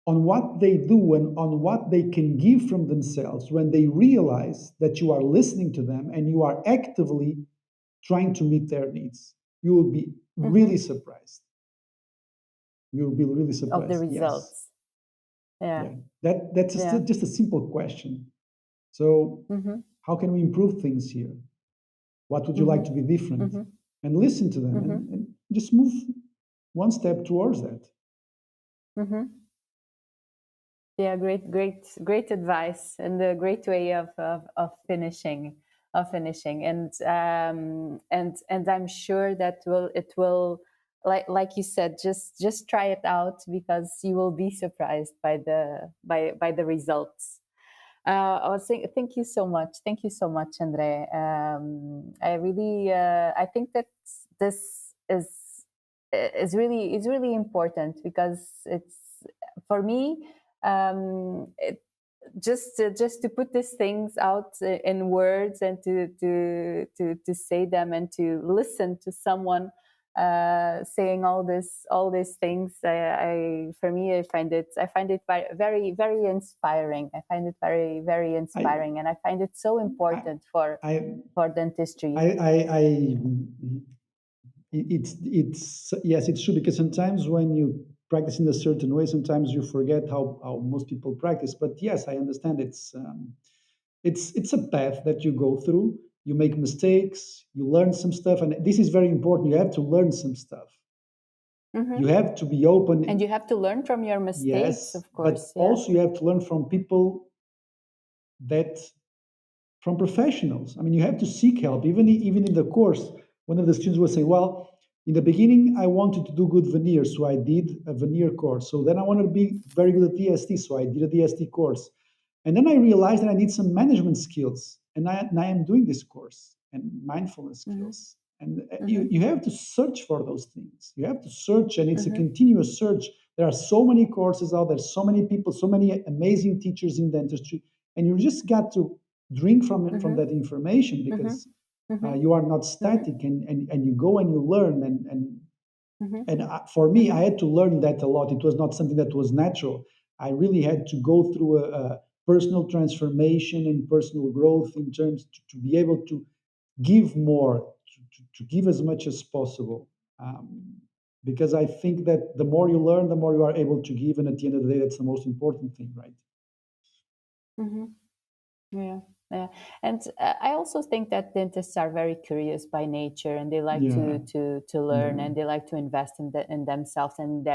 [SPEAKER 3] on what they do and on what they can give from themselves, when they realize that you are listening to them and you are actively trying to meet their needs. You will be
[SPEAKER 2] Mm-hmm.
[SPEAKER 3] really surprised. You will be really
[SPEAKER 2] Of the
[SPEAKER 3] surprised. Yes.
[SPEAKER 2] results. Yeah.
[SPEAKER 3] Yeah. That's
[SPEAKER 2] Yeah.
[SPEAKER 3] just a simple question. So,
[SPEAKER 2] Mm-hmm.
[SPEAKER 3] how can we improve things here? What would you like to be
[SPEAKER 2] Mm-hmm.
[SPEAKER 3] different?
[SPEAKER 2] Mm-hmm.
[SPEAKER 3] And listen to them,
[SPEAKER 2] Mm-hmm.
[SPEAKER 3] and just move one step towards that.
[SPEAKER 2] Mm-hmm. Yeah, great advice, and a great way of finishing, and I'm sure that it will, like you said, just try it out, because you will be surprised by the results. I was saying, thank you so much. Thank you so much, Andre. I really, I think that this is really important because it's for me. It, just to put these things out in words and to say them and to listen to someone saying all these things. For me, I find it very very inspiring. I find it very very
[SPEAKER 3] I,
[SPEAKER 2] inspiring, and I find it so
[SPEAKER 3] I,
[SPEAKER 2] important
[SPEAKER 3] I,
[SPEAKER 2] for dentistry.
[SPEAKER 3] I it's yes, it's true because sometimes when you practice in a certain way, sometimes you forget how most people practice. But yes, I understand it's a path that you go through. You make mistakes, you learn some stuff, and this is very important. You have to learn some stuff.
[SPEAKER 2] Hmm.
[SPEAKER 3] You have to be
[SPEAKER 2] And
[SPEAKER 3] open,
[SPEAKER 2] you have to learn from your mistakes,
[SPEAKER 3] yes,
[SPEAKER 2] of
[SPEAKER 3] but
[SPEAKER 2] course. Yeah.
[SPEAKER 3] also you have to learn from people that from professionals. I mean, you have to seek help. Even in the course, one of the students was saying, "Well, in the beginning, I wanted to do good veneers, so I did a veneer course. So then I wanted to be very good at DST, so I did a DST course. And then I realized that I need some management skills, and I am doing this course and mindfulness
[SPEAKER 2] Hmm.
[SPEAKER 3] skills. And
[SPEAKER 2] Hmm.
[SPEAKER 3] you have to search for those things. You have to search, and it's a
[SPEAKER 2] Hmm.
[SPEAKER 3] continuous search. There are so many courses out there, so many people, so many amazing teachers in dentistry, and you just got to drink from
[SPEAKER 2] Hmm.
[SPEAKER 3] that information
[SPEAKER 2] Hmm.
[SPEAKER 3] because
[SPEAKER 2] Hmm.
[SPEAKER 3] you are not
[SPEAKER 2] Hmm.
[SPEAKER 3] static, and you go and you learn
[SPEAKER 2] Hmm.
[SPEAKER 3] for me, I
[SPEAKER 2] Hmm.
[SPEAKER 3] had to learn that a lot. It was not something that was natural. I really had to go through a personal transformation and personal growth in terms to be able to give more, to give as much as possible. Because I think that the more you learn, the more you are able to give, and at the end of the day, that's the most important thing, right?
[SPEAKER 2] Hmm. Yeah, yeah, and I also think that dentists are very curious by nature, and they like
[SPEAKER 3] Yeah,
[SPEAKER 2] to learn,
[SPEAKER 3] yeah,
[SPEAKER 2] and they like to invest in themselves and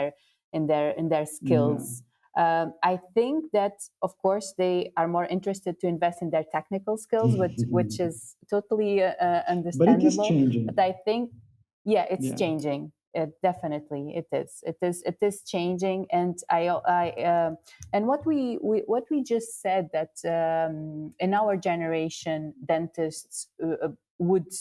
[SPEAKER 2] in their
[SPEAKER 3] yeah.
[SPEAKER 2] skills. I think that, of course, they are more interested to invest in their technical skills, which is totally
[SPEAKER 3] But it is
[SPEAKER 2] understandable. But
[SPEAKER 3] changing.
[SPEAKER 2] I think, yeah, it's
[SPEAKER 3] Yeah.
[SPEAKER 2] changing. It definitely it is. It is changing, and and what we just said that in our generation, dentists would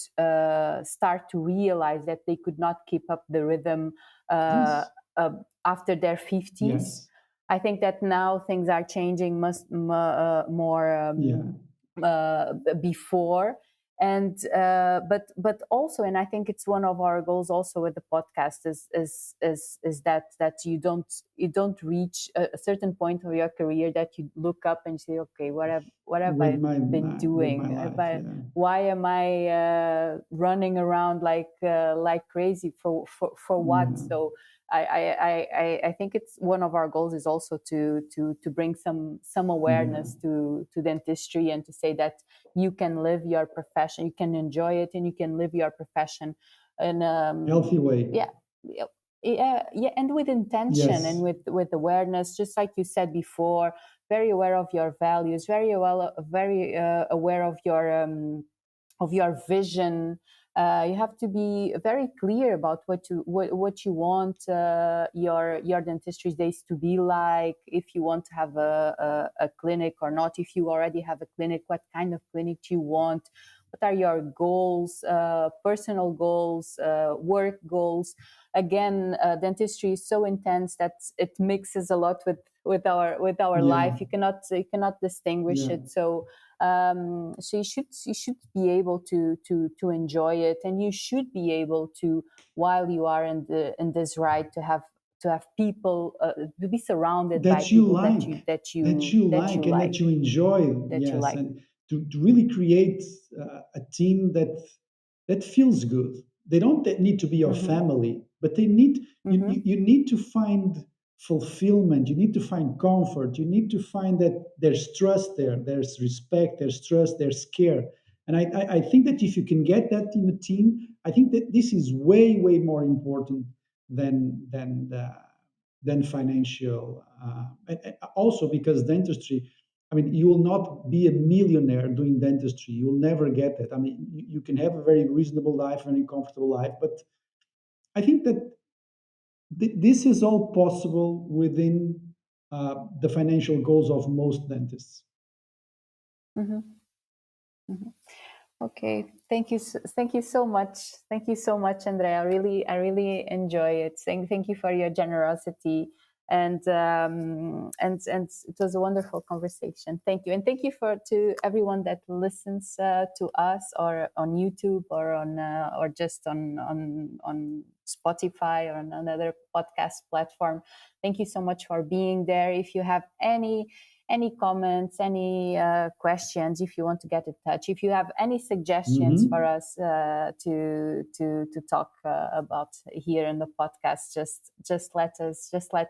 [SPEAKER 2] start to realize that they could not keep up the rhythm uh,
[SPEAKER 3] Yes.
[SPEAKER 2] uh, after their 50s.
[SPEAKER 3] Yes.
[SPEAKER 2] I think that now things are changing more
[SPEAKER 3] Yeah.
[SPEAKER 2] before, and but also, and I think it's one of our goals also with the podcast is that you don't reach a certain point of your career that you look up and say, okay, what have
[SPEAKER 3] With
[SPEAKER 2] I
[SPEAKER 3] my
[SPEAKER 2] been
[SPEAKER 3] with my
[SPEAKER 2] doing?
[SPEAKER 3] life. Yeah.
[SPEAKER 2] Why am I running around like crazy for what?
[SPEAKER 3] Yeah.
[SPEAKER 2] So I think it's one of our goals is also to bring some
[SPEAKER 3] Yeah.
[SPEAKER 2] awareness to dentistry and to say that you can live your profession, you can enjoy it, and you can live your profession, and
[SPEAKER 3] Healthy way.
[SPEAKER 2] yeah, yeah, and with intention and
[SPEAKER 3] Yes.
[SPEAKER 2] with awareness, just like you said before, very aware of your values, very aware of your vision. You have to be very clear about what you want your dentistry days to be like. If you want to have a clinic or not. If you already have a clinic, what kind of clinic do you want? What are your goals, personal goals, work goals? Again, dentistry is so intense that it mixes a lot with our
[SPEAKER 3] Yeah.
[SPEAKER 2] life. You cannot distinguish
[SPEAKER 3] Yeah.
[SPEAKER 2] it. So you should be able to enjoy it, and you should be able to, while you are in this ride, to have people, to be surrounded by
[SPEAKER 3] That you
[SPEAKER 2] people
[SPEAKER 3] like, that you like, and that you enjoy.
[SPEAKER 2] that you
[SPEAKER 3] Yes,
[SPEAKER 2] like.
[SPEAKER 3] and to really create a team that feels good. They don't need to be your
[SPEAKER 2] Mm-hmm.
[SPEAKER 3] family, but they need
[SPEAKER 2] Mm-hmm.
[SPEAKER 3] you need to find fulfillment. You need to find comfort. You need to find that there's trust there, there's respect, there's trust, there's care. And I think that if you can get that in a team, I think that this is way way more important than than financial. And also because dentistry, I mean, you will not be a millionaire doing dentistry. You will never get it. I mean, you can have a very reasonable life, very comfortable life, but I think that this is all possible within the financial goals of most dentists.
[SPEAKER 2] Mhm. Mhm. Okay, thank you so much. Thank you so much, Andrea. I really enjoy it. Thank you for your generosity, and it was a wonderful conversation. Thank you, and thank you for to everyone that listens to us, or on YouTube, or on or just on Spotify, or on another podcast platform. Thank you so much for being there. If you have any comments, any questions, if you want to get in touch, if you have any suggestions for us to talk about here in the podcast, just let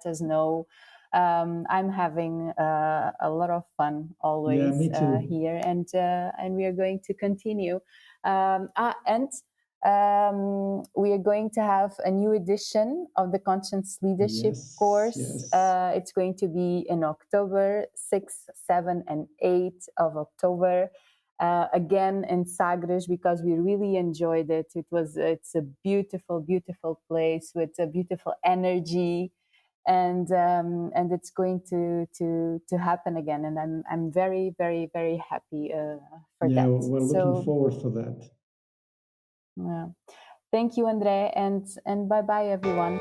[SPEAKER 2] us know. I'm having a lot of fun
[SPEAKER 3] Yeah,
[SPEAKER 2] always
[SPEAKER 3] me too.
[SPEAKER 2] here, and we are going to continue. And we are going to have a new edition of the Conscience Leadership
[SPEAKER 3] Yes,
[SPEAKER 2] course.
[SPEAKER 3] yes.
[SPEAKER 2] It's going to be in October, 6th, 7th, and 8th of October. Again in Sagres, because we really enjoyed it. It's a beautiful, beautiful place with a beautiful energy, and it's going to happen again. And I'm very, very, very happy for
[SPEAKER 3] Yeah,
[SPEAKER 2] that.
[SPEAKER 3] we're looking
[SPEAKER 2] So
[SPEAKER 3] forward for that.
[SPEAKER 2] yeah. Thank you, Andre, and bye bye, everyone.